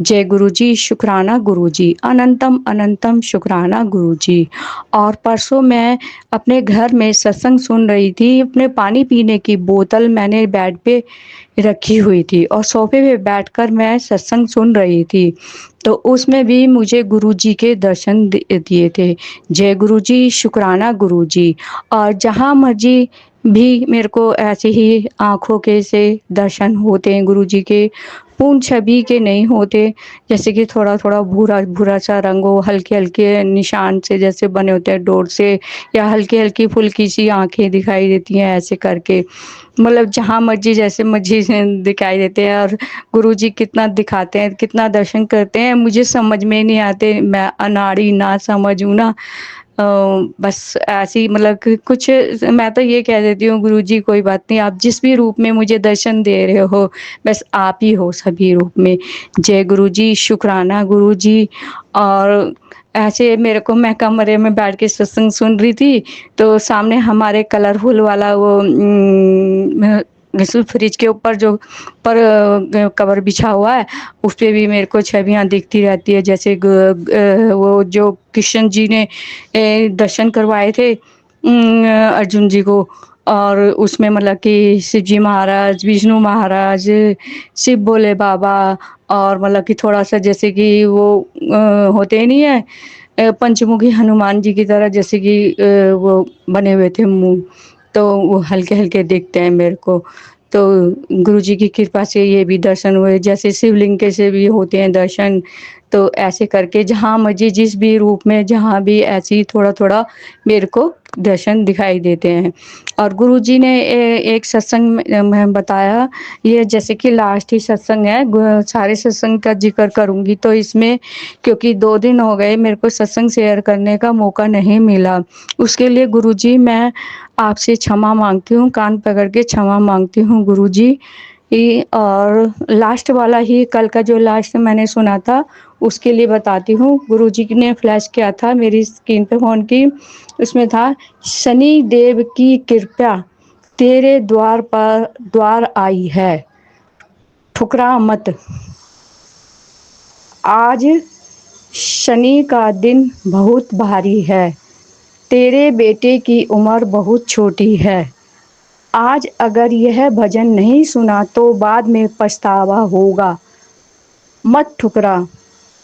जय गुरुजी, शुक्राना गुरुजी, अनंतम अनंतम शुक्राना गुरुजी। और परसों मैं अपने घर में सत्संग सुन रही थी, अपने पानी पीने की बोतल मैंने बेड पे रखी हुई थी और सोफे पे बैठकर मैं सत्संग सुन रही थी, तो उसमें भी मुझे गुरुजी के दर्शन दिए थे। जय गुरुजी, शुक्राना गुरुजी। और जहाँ मर्जी भी मेरे को ऐसे ही आँखों के से दर्शन होते हैं गुरुजी के, पूर्ण छवि के नहीं होते, जैसे कि थोड़ा थोड़ा भूरा भूरा सा रंग हो, हल्के हल्के निशान से जैसे बने होते हैं डोर से, या हल्की हल्की फुल्की सी आंखें दिखाई देती हैं ऐसे करके, मतलब जहाँ मर्जी जैसे मर्जी दिखाई देते हैं। और गुरुजी कितना दिखाते हैं, कितना दर्शन करते हैं, मुझे समझ में नहीं आते, मैं अनाड़ी ना समझूँ ना। बस ऐसी मतलब कि कुछ, मैं तो ये कह देती हूँ गुरुजी कोई बात नहीं, आप जिस भी रूप में मुझे दर्शन दे रहे हो, बस आप ही हो सभी रूप में। जय गुरुजी, शुक्राना गुरुजी। और ऐसे मेरे को, मैं कमरे में बैठ के सत्संग सुन रही थी, तो सामने हमारे कलरफुल वाला वो जैसे फ्रिज के ऊपर जो पर कवर बिछा हुआ है, उस पे भी मेरे को छवियाँ दिखती रहती है, जैसे वो जो कृष्ण जी ने दर्शन करवाए थे अर्जुन जी को, और उसमें मतलब कि शिव जी महाराज, विष्णु महाराज, शिव भोले बाबा, और मतलब कि थोड़ा सा जैसे कि वो होते नहीं है पंचमुखी हनुमान जी की तरह, जैसे कि वो बने हुए थे मुंह, तो वो हल्के हल्के दिखते हैं मेरे को। तो गुरुजी की कृपा से ये भी दर्शन हुए, जैसे शिवलिंग के से भी होते हैं दर्शन। तो ऐसे करके जहाँ मुझे जिस भी रूप में, जहाँ भी ऐसे ही थोड़ा थोड़ा मेरे को दर्शन दिखाई देते हैं। और गुरुजी ने एक सत्संग में बताया, ये जैसे कि लास्ट ही सत्संग है, सारे सत्संग का जिक्र करूँगी तो इसमें, क्योंकि 2 दिन हो गए मेरे को सत्संग शेयर करने का मौका नहीं मिला, उसके लिए गुरुजी मैं आपसे क्षमा मांगती हूँ, कान पकड़ के क्षमा मांगती हूँ गुरुजी। और लास्ट वाला ही, कल का जो लास्ट मैंने सुना था उसके लिए बताती हूँ। गुरुजी ने फ्लैश किया था मेरी स्क्रीन पे फ़ोन की, उसमें था, शनि देव की कृपा तेरे द्वार पर द्वार आई है, ठुकरा मत। आज शनि का दिन बहुत भारी है, तेरे बेटे की उम्र बहुत छोटी है, आज अगर यह भजन नहीं सुना तो बाद में पछतावा होगा, मत ठुकरा,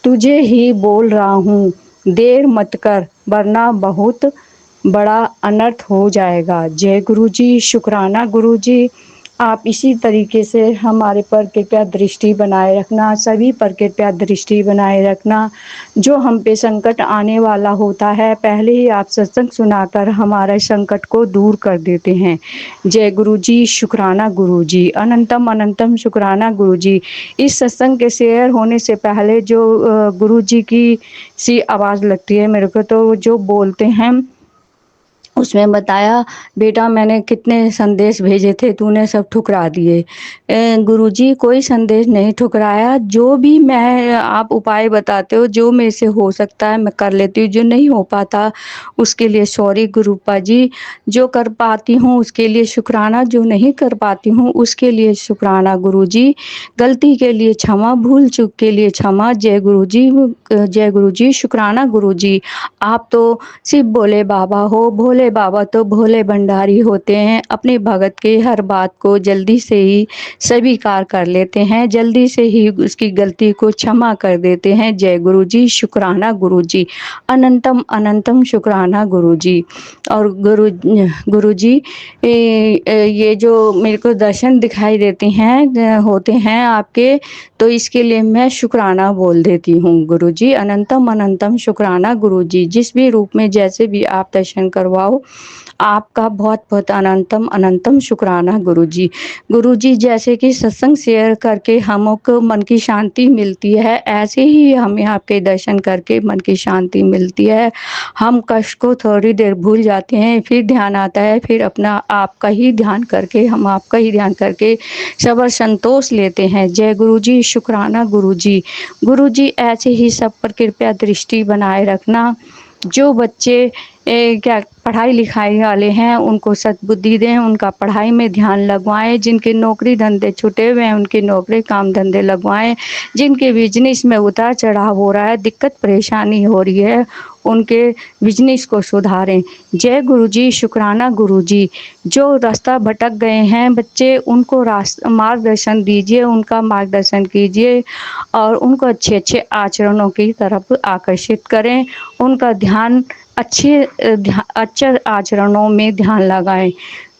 तुझे ही बोल रहा हूँ, देर मत कर, वरना बहुत बड़ा अनर्थ हो जाएगा। जय गुरुजी, शुक्राना गुरुजी। आप इसी तरीके से हमारे पर कृपया दृष्टि बनाए रखना, सभी पर कृपया दृष्टि बनाए रखना। जो हम पे संकट आने वाला होता है, पहले ही आप सत्संग सुनाकर हमारे संकट को दूर कर देते हैं। जय गुरुजी, शुक्राना गुरुजी, अनंतम अनंतम शुक्राना गुरुजी। इस सत्संग के शेयर होने से पहले जो गुरुजी की सी आवाज़ लगती है मेरे को, तो जो बोलते हैं उसमें बताया, बेटा मैंने कितने संदेश भेजे थे, तूने सब ठुकरा दिए। गुरुजी कोई संदेश नहीं ठुकराया, जो भी मैं आप उपाय बताते हो जो मेरे से हो सकता है मैं कर लेती हूँ, जो नहीं हो पाता उसके लिए सॉरी गुरुपा जी। जो कर पाती हूँ उसके लिए शुक्राना, जो नहीं कर पाती हूँ उसके लिए शुक्राना गुरुजी। गलती के लिए क्षमा, भूल चूक के लिए क्षमा। जय गुरुजी, जय गुरुजी, शुक्राना गुरुजी। आप तो शिव भोले बाबा हो, भोले बाबा तो भोले भंडारी होते हैं, अपने भगत के हर बात को जल्दी से ही स्वीकार कर लेते हैं, जल्दी से ही उसकी गलती को क्षमा कर देते हैं। जय गुरुजी, शुक्राना गुरुजी, अनंतम अनंतम शुक्राना गुरुजी। और गुरुजी ये जो मेरे को दर्शन दिखाई देते हैं होते हैं आपके, तो इसके लिए मैं शुक्राना बोल देती हूँ गुरुजी। अनंतम अनंतम शुक्राना गुरुजी, जिस भी रूप में जैसे भी आप दर्शन करवाओ, आपका बहुत बहुत अनंतम अनंतम शुक्राना गुरुजी। गुरुजी जैसे कि सत्संग शेयर करके हमको मन की शांति मिलती है, ऐसे ही हमें आपके दर्शन करके मन की शांति मिलती है। हम कष्ट को थोड़ी देर भूल जाते हैं, फिर ध्यान आता है, फिर अपना आपका ही ध्यान करके, हम आपका ही ध्यान करके सबर संतोष लेते हैं। जय गुरुजी, शुक्राना गुरुजी। गुरुजी ऐसे ही सब पर कृपया दृष्टि बनाए रखना। जो बच्चे क्या पढ़ाई लिखाई वाले हैं उनको सद्बुद्धि दें, उनका पढ़ाई में ध्यान लगवाएं, जिनके नौकरी धंधे छुटे हुए हैं उनके नौकरी काम धंधे लगवाएं, जिनके बिजनेस में उतार चढ़ाव हो रहा है, दिक्कत परेशानी हो रही है, उनके बिजनेस को सुधारें। जय गुरुजी, शुक्राना गुरुजी। जो रास्ता भटक गए हैं बच्चे, उनको मार्गदर्शन दीजिए, उनका मार्गदर्शन कीजिए और उनको अच्छे अच्छे आचरणों की तरफ आकर्षित करें, उनका ध्यान अच्छे आचरणों में ध्यान लगाएं।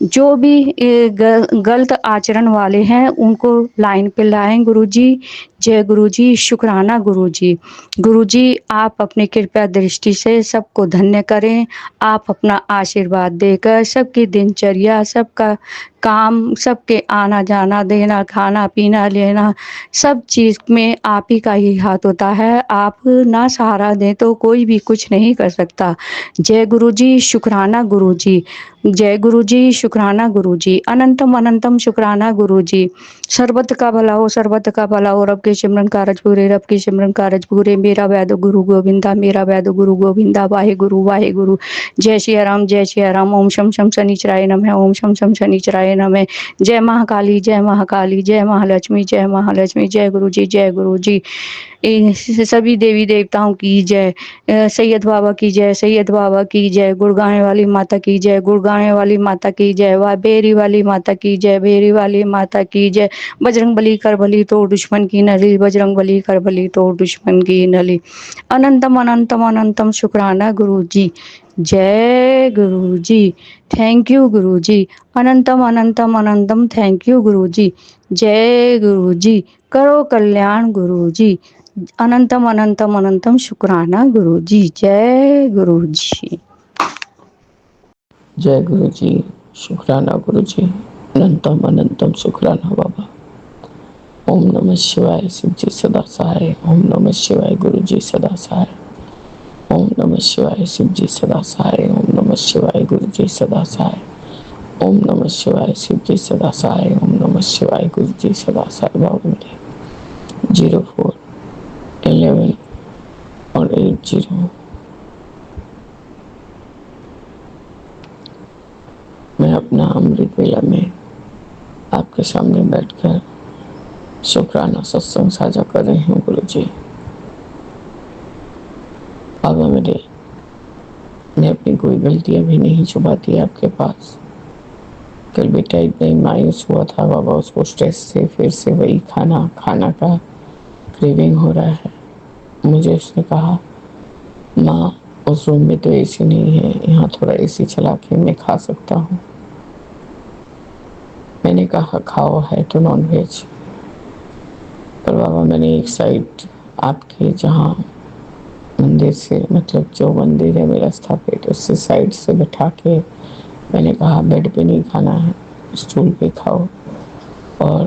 जो भी गलत आचरण वाले हैं उनको लाइन पे लाएं गुरुजी। जय गुरुजी, शुक्राना गुरुजी। गुरुजी आप अपनी कृपया दृष्टि से सबको धन्य करें, आप अपना आशीर्वाद देकर सबकी दिनचर्या, सबका काम, सबके आना जाना देना, खाना पीना लेना, सब चीज़ में आप ही का ही हाथ होता है। आप ना सहारा दें तो कोई भी कुछ नहीं कर सकता। जय गुरुजी, शुक्राना गुरुजी। जय गुरुजी, शुक्राना गुरुजी, अनंतम अनंतम शुक्राना गुरुजी। सर्बत का भला हो, सर्बत का भला हो, रब के सिमरन कारज पूरे, रब के सिमरन कारज पूरे। मेरा वैद गुरु गोविंदा, मेरा वैद गुरु गोविंदा, वाहे गुरु वाहे गुरु। जय श्री राम, जय श्री राम। ओम शम शम शनिचराय नमः, ओम शम शम शनिचराय नमः। जय महाकाली, जय महाकाली, जय महालक्ष्मी, जय महालक्ष्मी। जय गुरु जी, जय गुरु जी। सभी देवी देवताओं की जय। सैयद बाबा की जय, सैयद बाबा की जय। गुड़गांव वाली माता की जय, गुड़गांव वाली माता की जय। वाह बेरी वाली माता की जय, बेरी वाली माता की जय। बजरंग बली कर बली तोड़ दुश्मन की नली, बजरंग बली कर बली तोड़ दुश्मन की नली। अनंतम अनंतम अनंतम शुक्राना गुरु जी। जय गुरु जी। Thank you Guru ji. अनंतम अनंतम अनंतम thank you गुरु जी। जय गुरु जी। करो कल्याण गुरु जी। अनंतम अनंतम अनंतम शुक्राना गुरु जी। जय गुरु जी। जय गुरु जी, शुक्राना गुरु जी, अनंतम अनंतम शुक्राना बाबा। ओम नमः शिवाय, शिव जी सदा सहाय। ओम नमः शिवाय, गुरु जी सदा सहाय। ओम नमः शिवाय, शिव जी सदा सहाय। ओम नमः शिवाय, गुरु जी सदा सहाय। ओम नमः शिवाय, शिव जी सदा सहाय। ओम नमः शिवाय, गुरु जी सदा सहाय। बाबा मेरे 04, 11 और 80 मैं अपना अमृत वेला में आपके सामने बैठकर शुक्राना सत्संग साझा कर रही हूँ गुरु जी। बाबा मेरे, मैं अपनी कोई गलतियाँ भी नहीं छुपाती आपके पास। कल बेटा इतना ही मायूस हुआ था बाबा, उसको स्ट्रेस से फिर से वही खाना का क्रेविंग हो रहा है। मुझे उसने कहा माँ उस रूम में तो एसी नहीं है, यहाँ थोड़ा एसी चला के मैं खा सकता हूँ। मैंने कहा खाओ, है तो नॉन वेज। पर बाबा मैंने एक साइड आपके जहाँ मंदिर से, मतलब जो मंदिर है मेरा स्थापित, उससे साइड से बैठा के मैंने कहा बेड पे नहीं खाना है, स्टूल पे खाओ। और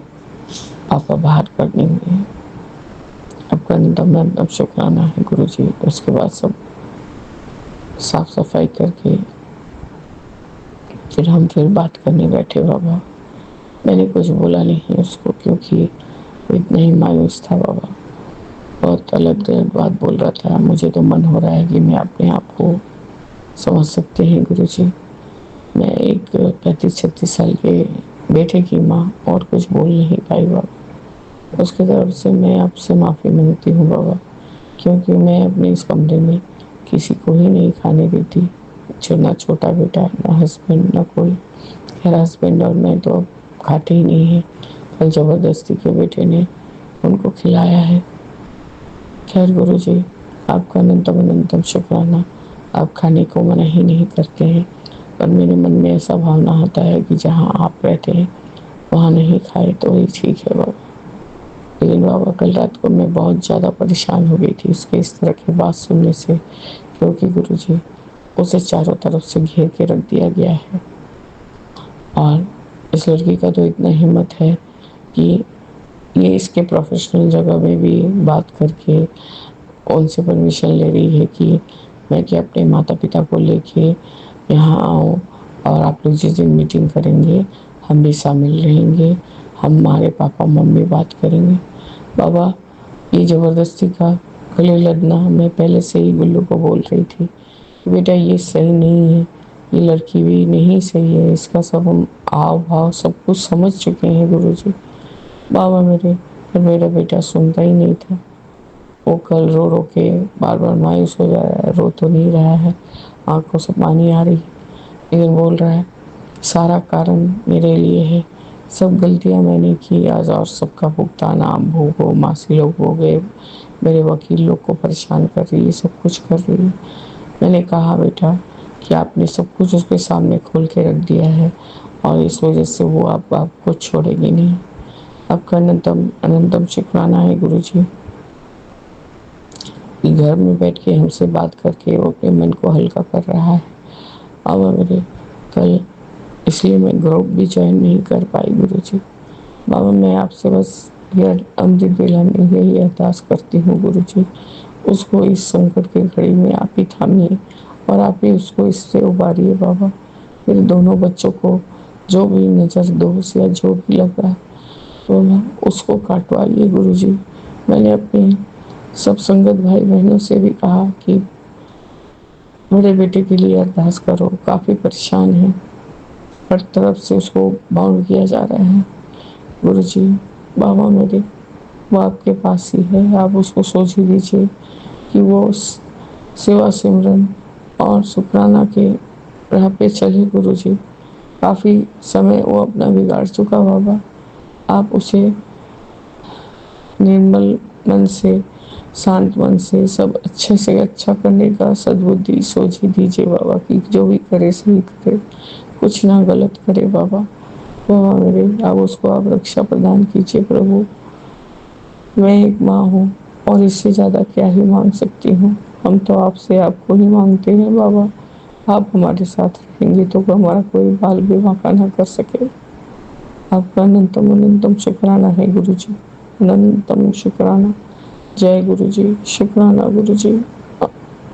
पापा बाहर करने हुए। आपका नितम शुक्राना है गुरु जी। उसके बाद सब साफ सफाई करके हम फिर बात करने बैठे बाबा। मैंने कुछ बोला नहीं उसको, क्योंकि वो इतना ही मायूस था बाबा। बहुत अलग अलग बात बोल रहा था। मुझे तो मन हो रहा है कि मैं अपने आप को, समझ सकते हैं गुरुजी, मैं एक 35-36 साल के बेटे की माँ और कुछ बोल नहीं पाई बाबा। उसके तरफ से मैं आपसे माफ़ी मांगती हूँ बाबा, क्योंकि मैं अपने इस कमरे में किसी को ही नहीं खाने देती, जो ना छोटा बेटा, ना हस्बैंड, ना कोई। खैर हस्बैंड और मैं तो खाते ही नहीं हैं, कल ज़बरदस्ती के बेटे ने उनको खिलाया है। खैर गुरुजी, आपका अनंतम अनंतम शुक्राना। आप खाने को मना ही नहीं करते हैं, पर मेरे मन में ऐसा भावना आता है कि जहाँ आप रहते हैं वहाँ नहीं खाए तो ही ठीक है बाबा। लेकिन बाबा कल रात को मैं बहुत ज़्यादा परेशान हो गई थी उसके इस तरह की बात सुनने से, क्योंकि गुरुजी उसे चारों तरफ से घेर के रख दिया गया है। और इस लड़की का तो इतना हिम्मत है कि ये इसके प्रोफेशनल जगह में भी बात करके उनसे परमिशन ले रही है कि मैं कि अपने माता पिता को लेके यहाँ आऊँ, और आप लोग जिस दिन मीटिंग करेंगे हम भी शामिल रहेंगे, हमारे पापा मम्मी बात करेंगे। बाबा ये ज़बरदस्ती का गले लगना, मैं पहले से ही गुल्लू को बोल रही थी कि बेटा ये सही नहीं है, ये लड़की भी नहीं सही है, इसका सब हम हाव भाव सब कुछ समझ चुके हैं गुरुजी। बाबा मेरे, पर मेरा बेटा सुनता ही नहीं था। वो कल रो रो के बार बार मायूस हो जा रहा है, रो तो नहीं रहा है, आंखों से पानी आ रही, लेकिन बोल रहा है सारा कारण मेरे लिए है, सब गलतियां मैंने की आज, और सबका भुगतान आप भोगो, मासी लोग हो गए, मेरे वकील लोग को परेशान कर रही है, सब कुछ कर रही है। मैंने कहा बेटा कि आपने सब कुछ उसके सामने खोल के रख दिया है, और इस वजह से वो आपको छोड़ेगी नहीं। आपका अनंतम अनंतम शुक्राना है गुरुजी, कि घर में बैठ के हमसे बात करके वो अपने मन को हल्का कर रहा है। अब मेरे कल इसलिए मैं ग्रुप भी ज्वाइन नहीं कर पाई गुरुजी। बाबा मैं आपसे बस यह अमृत बेला में यही अरदास करती हूँ गुरुजी, उसको इस संकट की घड़ी में आप ही थामिए और आप ही उसको इससे उबारिए बाबा। मेरे दोनों बच्चों को जो भी नज़र दोष या जो भी लग रहा है तो उसको काटवाइए गुरुजी। मैंने अपने सब संगत भाई बहनों से भी कहा कि मेरे बेटे के लिए अरदास करो, काफ़ी परेशान है, हर तरफ से उसको बाउंड किया जा रहा है गुरुजी। बाबा मेरे, वो आपके पास ही है, आप उसको सोच ही दीजिए कि वो सेवा सिमरन और शुक्राना के राह पे चले गुरुजी। काफ़ी समय वो अपना बिगाड़ चुका बाबा, आप उसे निर्मल मन से, शांत मन से सब अच्छे से अच्छा करने का सद्बुद्धि सोच ही दीजिए बाबा, कि जो भी करे सही करे, कुछ ना गलत करे बाबा। बाबा मेरे, आप उसको आप रक्षा प्रदान कीजिए प्रभु। मैं एक माँ हूँ और इससे ज़्यादा क्या ही मांग सकती हूँ। हम तो आपसे आपको ही मांगते हैं बाबा। आप हमारे साथ रहेंगे तो हमारा कोई बाल भी वाका ना कर सके। आपका अनंतम अनंतम शुक्राना है गुरुजी, अनंतम शुक्राना। जय गुरुजी, शुक्राना गुरुजी,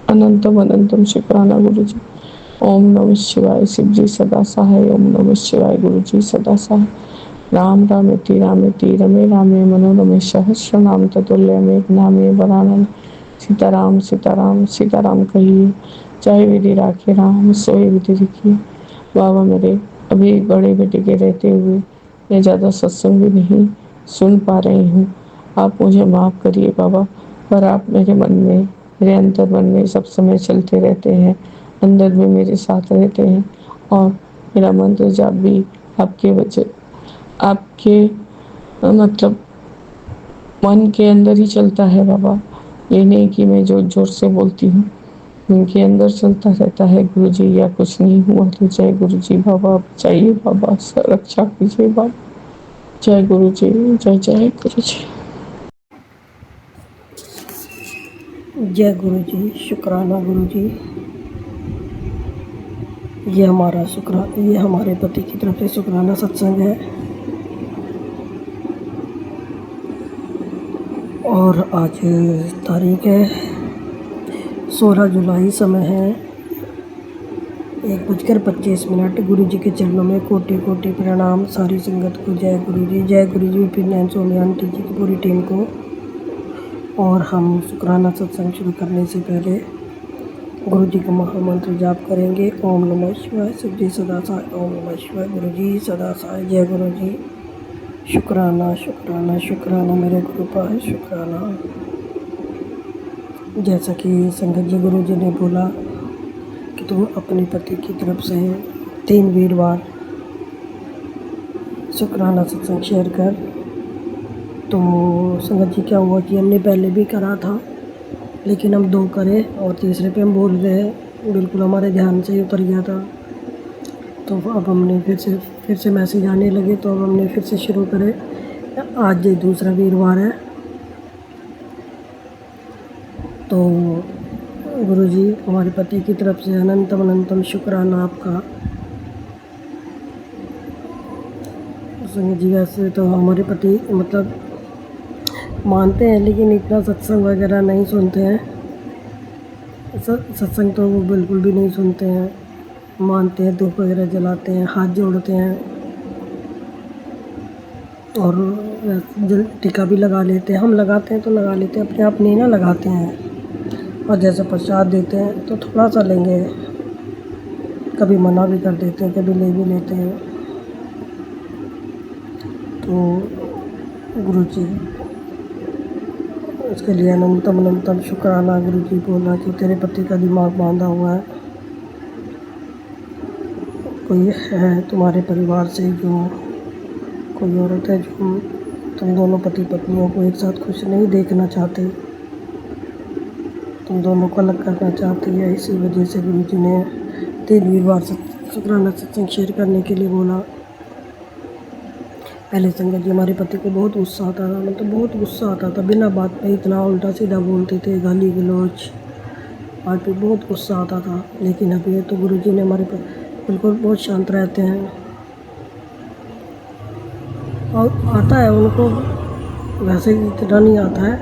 अनंतम अनंतम शुक्राना गुरुजी। ओम नमः शिवाय, शिव जी सदा सहाय। ओम नमः शिवाय, गुरुजी सदा सहाय। राम रामेति रामेति रमे रामे मनोरमे सहस्रनाम ततुल्यमे नामे वरानन। सीताराम सीताराम सीताराम कहिए, चाहे विधि राखे राम सोई विधि लिखिए। बाबा मेरे, अभी बड़े बेटे के रहते हुए मैं ज़्यादा सत्संग भी नहीं सुन पा रही हूँ, आप मुझे माफ़ करिए बाबा, पर आप मेरे मन में, मेरे अंतर मन में सब समय चलते रहते हैं, अंदर में मेरे साथ रहते हैं, और मेरा मंत्र जाप भी आपके वजह, आपके मतलब मन के अंदर ही चलता है बाबा। ये नहीं कि मैं जोर जोर से बोलती हूँ, उनके अंदर चलता रहता है गुरुजी। या कुछ नहीं हुआ तो जय गुरुजी बाबा, बचाइए बाबा, रक्षा कीजिए बाबा। जय गुरुजी, जय जय गुरुजी। जय गुरु जी, शुक्राना गुरु जी। ये हमारे पति की तरफ से शुक्राना सत्संग है, और आज तारीख है 16 जुलाई, समय है 1:25 गुरु जी के चरणों में कोटि कोटि प्रणाम। सारी संगत को जय गुरु जी। जय गुरु जी। विपिन सोनिया आंटी जी की पूरी टीम को। और हम शुक्राना सत्संग शुरू करने से पहले गुरु जी का महामंत्र जाप करेंगे। ओम नमः शिवाय। शिव जी सदा सहाय। ओम नमः शिवाय। गुरु जी सदा सहाय। जय गुरु जी। शुक्राना शुक्राना शुक्राना मेरे गुरु पर शुक्राना। जैसा कि संगत जी गुरु जी ने बोला कि तुम अपने पति की तरफ से 3 वीरवार शुक्राना सत्संग शेयर कर। तो संगत जी क्या हुआ कि हमने पहले भी करा था, लेकिन हम 2 करे और तीसरे पे हम भूल गए, बिल्कुल हमारे ध्यान से ही उतर गया था। तो अब हमने फिर से मैसेज आने लगे, तो अब हमने फिर से शुरू करे। आज ये दूसरा वीरवार है। तो गुरु जी हमारे पति की तरफ से अनंतम अनंतम शुक्राना आपका। संगत जी वैसे तो हमारे पति मतलब मानते हैं, लेकिन इतना सत्संग वगैरह नहीं सुनते हैं। सत्संग तो वो बिल्कुल भी नहीं सुनते हैं। मानते हैं, धूप वगैरह जलाते हैं, हाथ जोड़ते हैं और टीका भी लगा लेते हैं। हम लगाते हैं तो लगा लेते हैं, अपने आप नहीं ना लगाते हैं। और जैसे प्रसाद देते हैं तो थोड़ा सा लेंगे, कभी मना भी कर देते हैं, कभी ले भी लेते हैं। तो गुरु जी उसके लिए अनंतम अनंतम शुक्राना। गुरु जी बोला कि तेरे पति का दिमाग बांधा हुआ है, कोई है तुम्हारे परिवार से जो कोई औरत है जो तुम दोनों पति पत्नियों को एक साथ खुश नहीं देखना चाहते, तुम दोनों को अलग करना चाहती है। इसी वजह से गुरु जी ने 3 वीरवार शुक्राना सत्संग शेयर करने के लिए बोला। पहले संगत जी हमारे पति को बहुत गुस्सा आता था, मतलब बहुत गुस्सा आता था, बिना बात पे इतना उल्टा सीधा बोलते थे, गाली गलौज, आज भी बहुत गुस्सा आता था। लेकिन अभी तो गुरु जी ने हमारे बिल्कुल बहुत शांत रहते हैं। और आता है उनको, वैसे इतना नहीं आता है,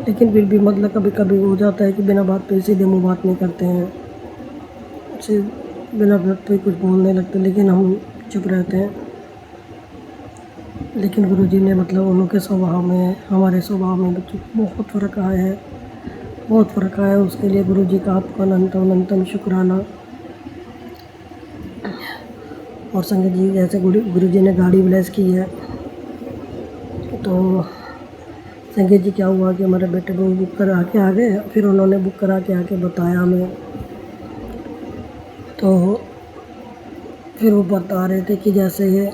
लेकिन फिर भी मतलब कभी कभी हो जाता है कि बिना बात पे सीधे मुँह बात नहीं करते हैं, बिना बात पे कुछ बोलने लगते, लेकिन हम चुप रहते हैं। लेकिन गुरु जी ने मतलब उनके स्वभाव में हमारे स्वभाव में बहुत फ़र्क आया है, बहुत फ़र्क आया है। उसके लिए गुरु जी का आपका अनंतम अनंतम शुक्राना। और संगत जी जैसे गुरु जी ने गाड़ी ब्लेस की है, तो संगत जी क्या हुआ कि हमारे बेटे को बुक करा के आ गए। फिर उन्होंने बुक करा के आके बताया हमें, तो फिर वो बता रहे थे कि जैसे ये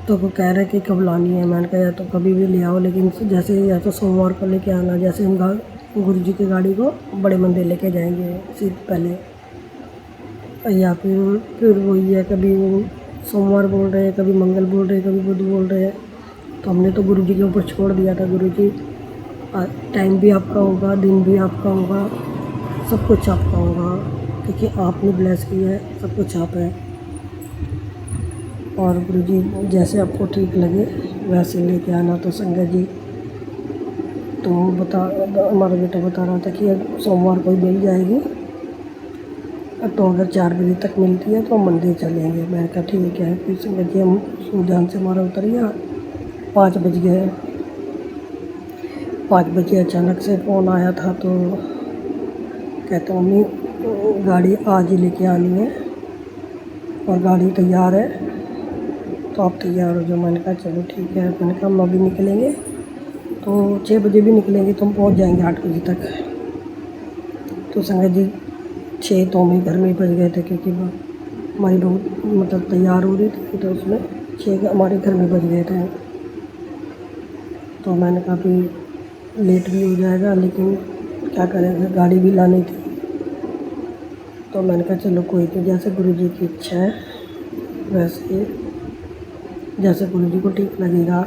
तो वो कह रहे कि कब लानी है। मैंने कहा या तो कभी भी ले आओ, लेकिन जैसे या तो सोमवार को लेके आना। जैसे हम गुरु जी की गाड़ी को बड़े मंदिर लेके जाएंगे सीट पहले, या फिर वही है, कभी वो सोमवार बोल रहे हैं, कभी मंगल बोल रहे हैं, कभी बुध बोल रहे हैं। तो हमने तो गुरु जी के ऊपर छोड़ दिया था। गुरु जी टाइम भी आपका होगा, दिन भी आपका होगा, सब कुछ आपका होगा, क्योंकि आपने ब्लेस किया है, सब कुछ आप है। और गुरु जी जैसे आपको ठीक लगे वैसे लेके आना। तो संगत जी तो हमारा बेटा बता रहा था कि अब सोमवार को ही मिल जाएगी, तो अगर 4 बजे तक मिलती है तो हम मंदिर चलेंगे। मैंने कहा ठीक है। फिर संगत जी हम सूरजान से हमारा उतर गया, 5 बज गए। 5 बजे अचानक से फ़ोन आया था, तो कहते मम्मी गाड़ी आज ही लेके आनी है और गाड़ी तैयार है, तो आप तैयार हो जाओ। मैंने कहा चलो ठीक है। मैंने कहा हम अभी निकलेंगे तो 6 बजे भी निकलेंगे तो हम पहुँच जाएंगे 8 बजे तक। तो संगत जी 6 तो हमें घर में ही बज गए थे, क्योंकि हमारी बहुत मतलब तैयार हो रही थी, तो उसमें 6 हमारे घर में बज गए थे। तो मैंने कहा भी लेट भी हो जाएगा, लेकिन क्या करेंगे, गाड़ी भी लानी थी। तो मैंने कहा चलो कोई नहीं, जैसे गुरु जी की इच्छा है वैसे, जैसे गुरु जी को ठीक लगेगा।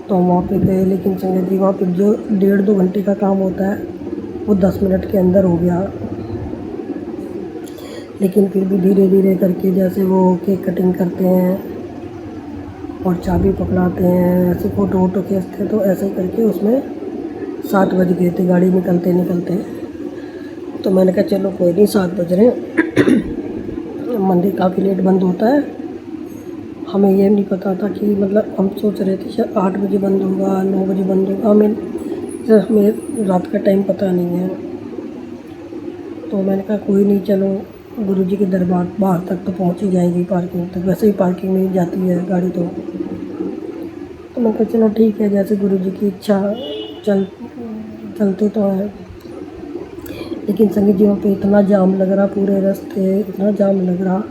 तो हम वहाँ पे गए, लेकिन संगत जी वहाँ पे जो 1.5-2 घंटे का काम होता है वो 10 मिनट के अंदर हो गया। लेकिन फिर भी धीरे धीरे करके, जैसे वो केक कटिंग करते हैं और चाबी पकड़ाते हैं, ऐसे फ़ोटो वोटो खींचते हैं, तो ऐसे करके उसमें 7 बज गए थे गाड़ी निकलते निकलते। तो मैंने कहा चलो कोई नहीं, 7 बज रहे हैं, मंदिर काफ़ी लेट बंद होता है। हमें ये नहीं पता था कि मतलब हम सोच रहे थे शायद 8 बजे बंद होगा, 9 बजे बंद होगा, हमें रात का टाइम पता नहीं है। तो मैंने कहा कोई नहीं, चलो गुरुजी के दरबार बाहर तक तो पहुंच ही जाएगी, पार्किंग तक, वैसे ही पार्किंग में ही जाती है गाड़ी। तो मैंने कहा चलो ठीक है, जैसे गुरुजी की इच्छा, चलते तो हैं। लेकिन संगत जी वहाँ पे इतना जाम लग रहा, पूरे रास्ते इतना जाम लग रहा,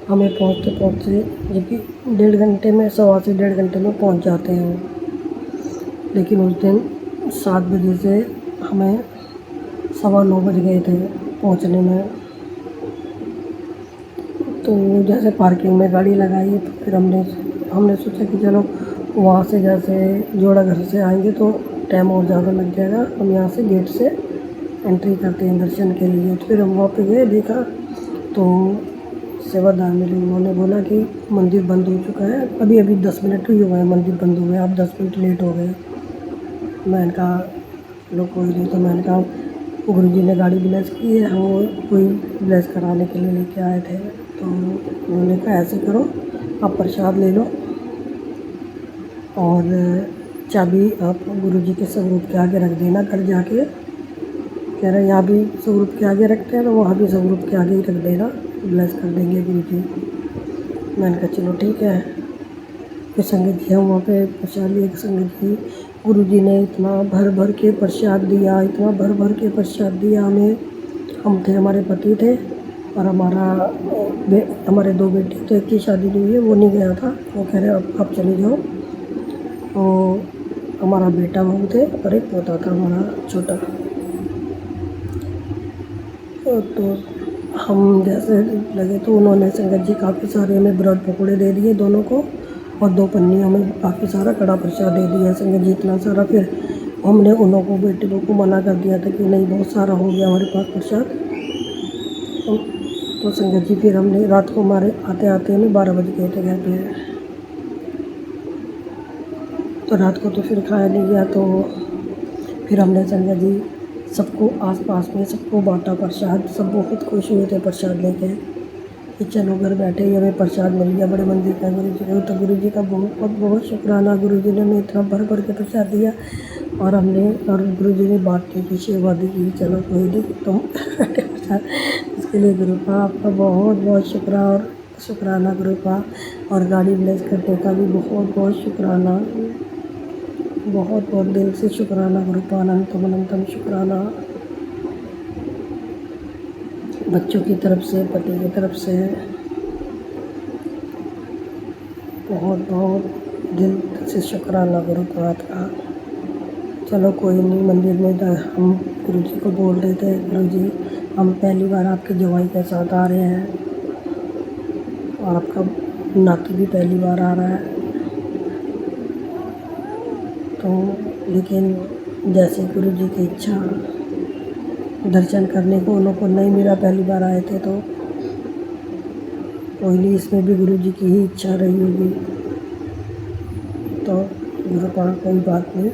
हमें पहुँचते पहुँचते जबकि 1.5 घंटे में, 1.5 घंटे में पहुँच जाते हैं। लेकिन उस दिन 7 बजे से हमें 9:15 बज गए थे पहुँचने में। तो जैसे पार्किंग में गाड़ी लगाई तो फिर हमने सोचा कि चलो वहाँ से जैसे जोड़ा घर से आएंगे तो टाइम और ज़्यादा लग जाएगा, हम यहाँ से गेट से एंट्री करते हैं दर्शन के लिए। तो फिर हम वहाँ पे गए, देखा तो सेवादार मिले, उन्होंने बोला कि मंदिर बंद हो चुका है, अभी अभी 10 मिनट ही हुए हैं मंदिर बंद हुए, आप 10 मिनट लेट हो गए। मैंने कहा लो कोई नहीं। तो मैंने कहा गुरुजी ने गाड़ी ब्लेस की है, हम कोई ब्लेस कराने के लिए लेके आए थे। तो उन्होंने कहा ऐसे करो, आप प्रसाद ले लो और चाबी आप गुरुजी के स्वरूप के आगे रख देना घर जाके। कह रहे यहाँ भी स्वरूप के आगे रखते हैं तो वहाँ भी स्वरूप के आगे ही रख देना, ब्लेस कर देंगे गुरुजी। मैंने कहा चलो ठीक है। फिर संगत जी हम वहाँ पे प्रसाद लिए। संगत जी गुरुजी ने इतना भर भर के प्रसाद दिया, इतना भर भर के प्रसाद दिया हमें। हम थे, हमारे पति थे और हमारे 2 बेटे, तो एक की शादी नहीं हुई है, वो नहीं गया था। वो कह रहे आप चले जाओ। और हमारा बेटा बहू थे और एक पोता था हमारा छोटा। तो हम जैसे लगे तो उन्होंने संगत जी काफ़ी सारे हमें ब्रेड पकौड़े दे दिए दोनों को, और 2 पन्नी हमें काफ़ी सारा कड़ा प्रसाद दे दिया संगत जी, इतना सारा। फिर हमने उन्हों को, बेटे को मना कर दिया था कि नहीं बहुत सारा हो गया हमारे पास प्रसाद। तो संगत जी फिर हमने रात को, हमारे आते आते हमें 12 बज गए थे घर पे। तो रात को तो फिर खाया नहीं गया। तो फिर हमने संगत जी सबको आसपास में सबको बांटा प्रसाद, सब बहुत खुश हुए थे प्रसाद लेके कि चलो घर बैठे ही हमें प्रसाद मिल गया बड़े मंदिर का गुरुजी को। तो गुरुजी का बहुत बहुत शुक्राना, गुरुजी ने हमें इतना भर भर के प्रसाद दिया और गुरुजी ने बांटने की सेवा दी कि चलो कोई नहीं तुम प्रसाद। इसके लिए गुरु का आपका बहुत बहुत शुक्राना गुरु का। और गाड़ी ब्लेस करने का भी बहुत बहुत शुक्राना, बहुत बहुत दिल से शुक्राना गुरु का, अनंतम अनंतम शुक्राना। बच्चों की तरफ से, पति की तरफ से बहुत बहुत दिल से शुक्राना गुरु का। चलो कोई नहीं, मंदिर में हम गुरुजी को बोल रहे थे, गुरुजी हम पहली बार आपके जवाई के साथ आ रहे हैं और आपका नाती भी पहली बार आ रहा है। तो लेकिन जैसे गुरुजी की इच्छा, दर्शन करने को उन लोगों को नहीं मिला, पहली बार आए थे। तो कोई नहीं, इसमें भी गुरुजी की ही इच्छा रही होगी। तो गुरु का कोई बात नहीं,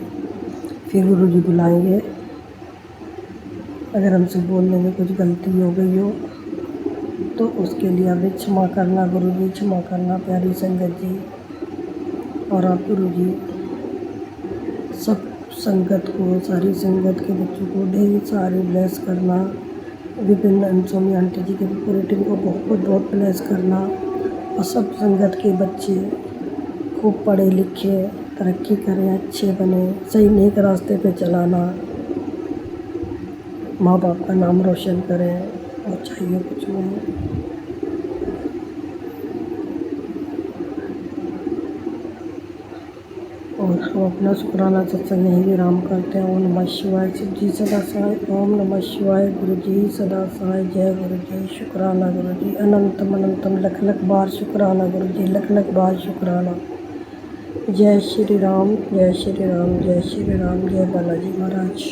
फिर गुरुजी बुलाएंगे। अगर हमसे बोलने में कुछ गलती हो गई हो तो उसके लिए हमें क्षमा करना गुरुजी, क्षमा करना प्यारी संगत जी। और आप गुरुजी सब संगत को, सारी संगत के बच्चों को ढेर सारी ब्लेस करना। विभिन्न अंशों में आंटी जी के पूरी टीम को बहुत बहुत ब्लेस करना। और सब संगत के बच्चे खूब पढ़े लिखे, तरक्की करें, अच्छे बने, सही नेक रास्ते पे चलाना, माँ बाप का नाम रोशन करें, और चाहिए कुछ नहीं। और हम अपना शुक्राना सत्संग यहीं विराम करते हैं। ओम नमः शिवाय, शिव जी सदा सहाय। ओम नमः शिवाय, गुरु जी सदा सहाय। जय गुरु जी, शुक्राना गुरु जी, अनंतम अनंतम लख लख बार शुक्राना गुरु जी, लख लख बार शुक्राना। जय श्री राम, जय श्री राम, जय श्री राम, जय बालाजी महाराज।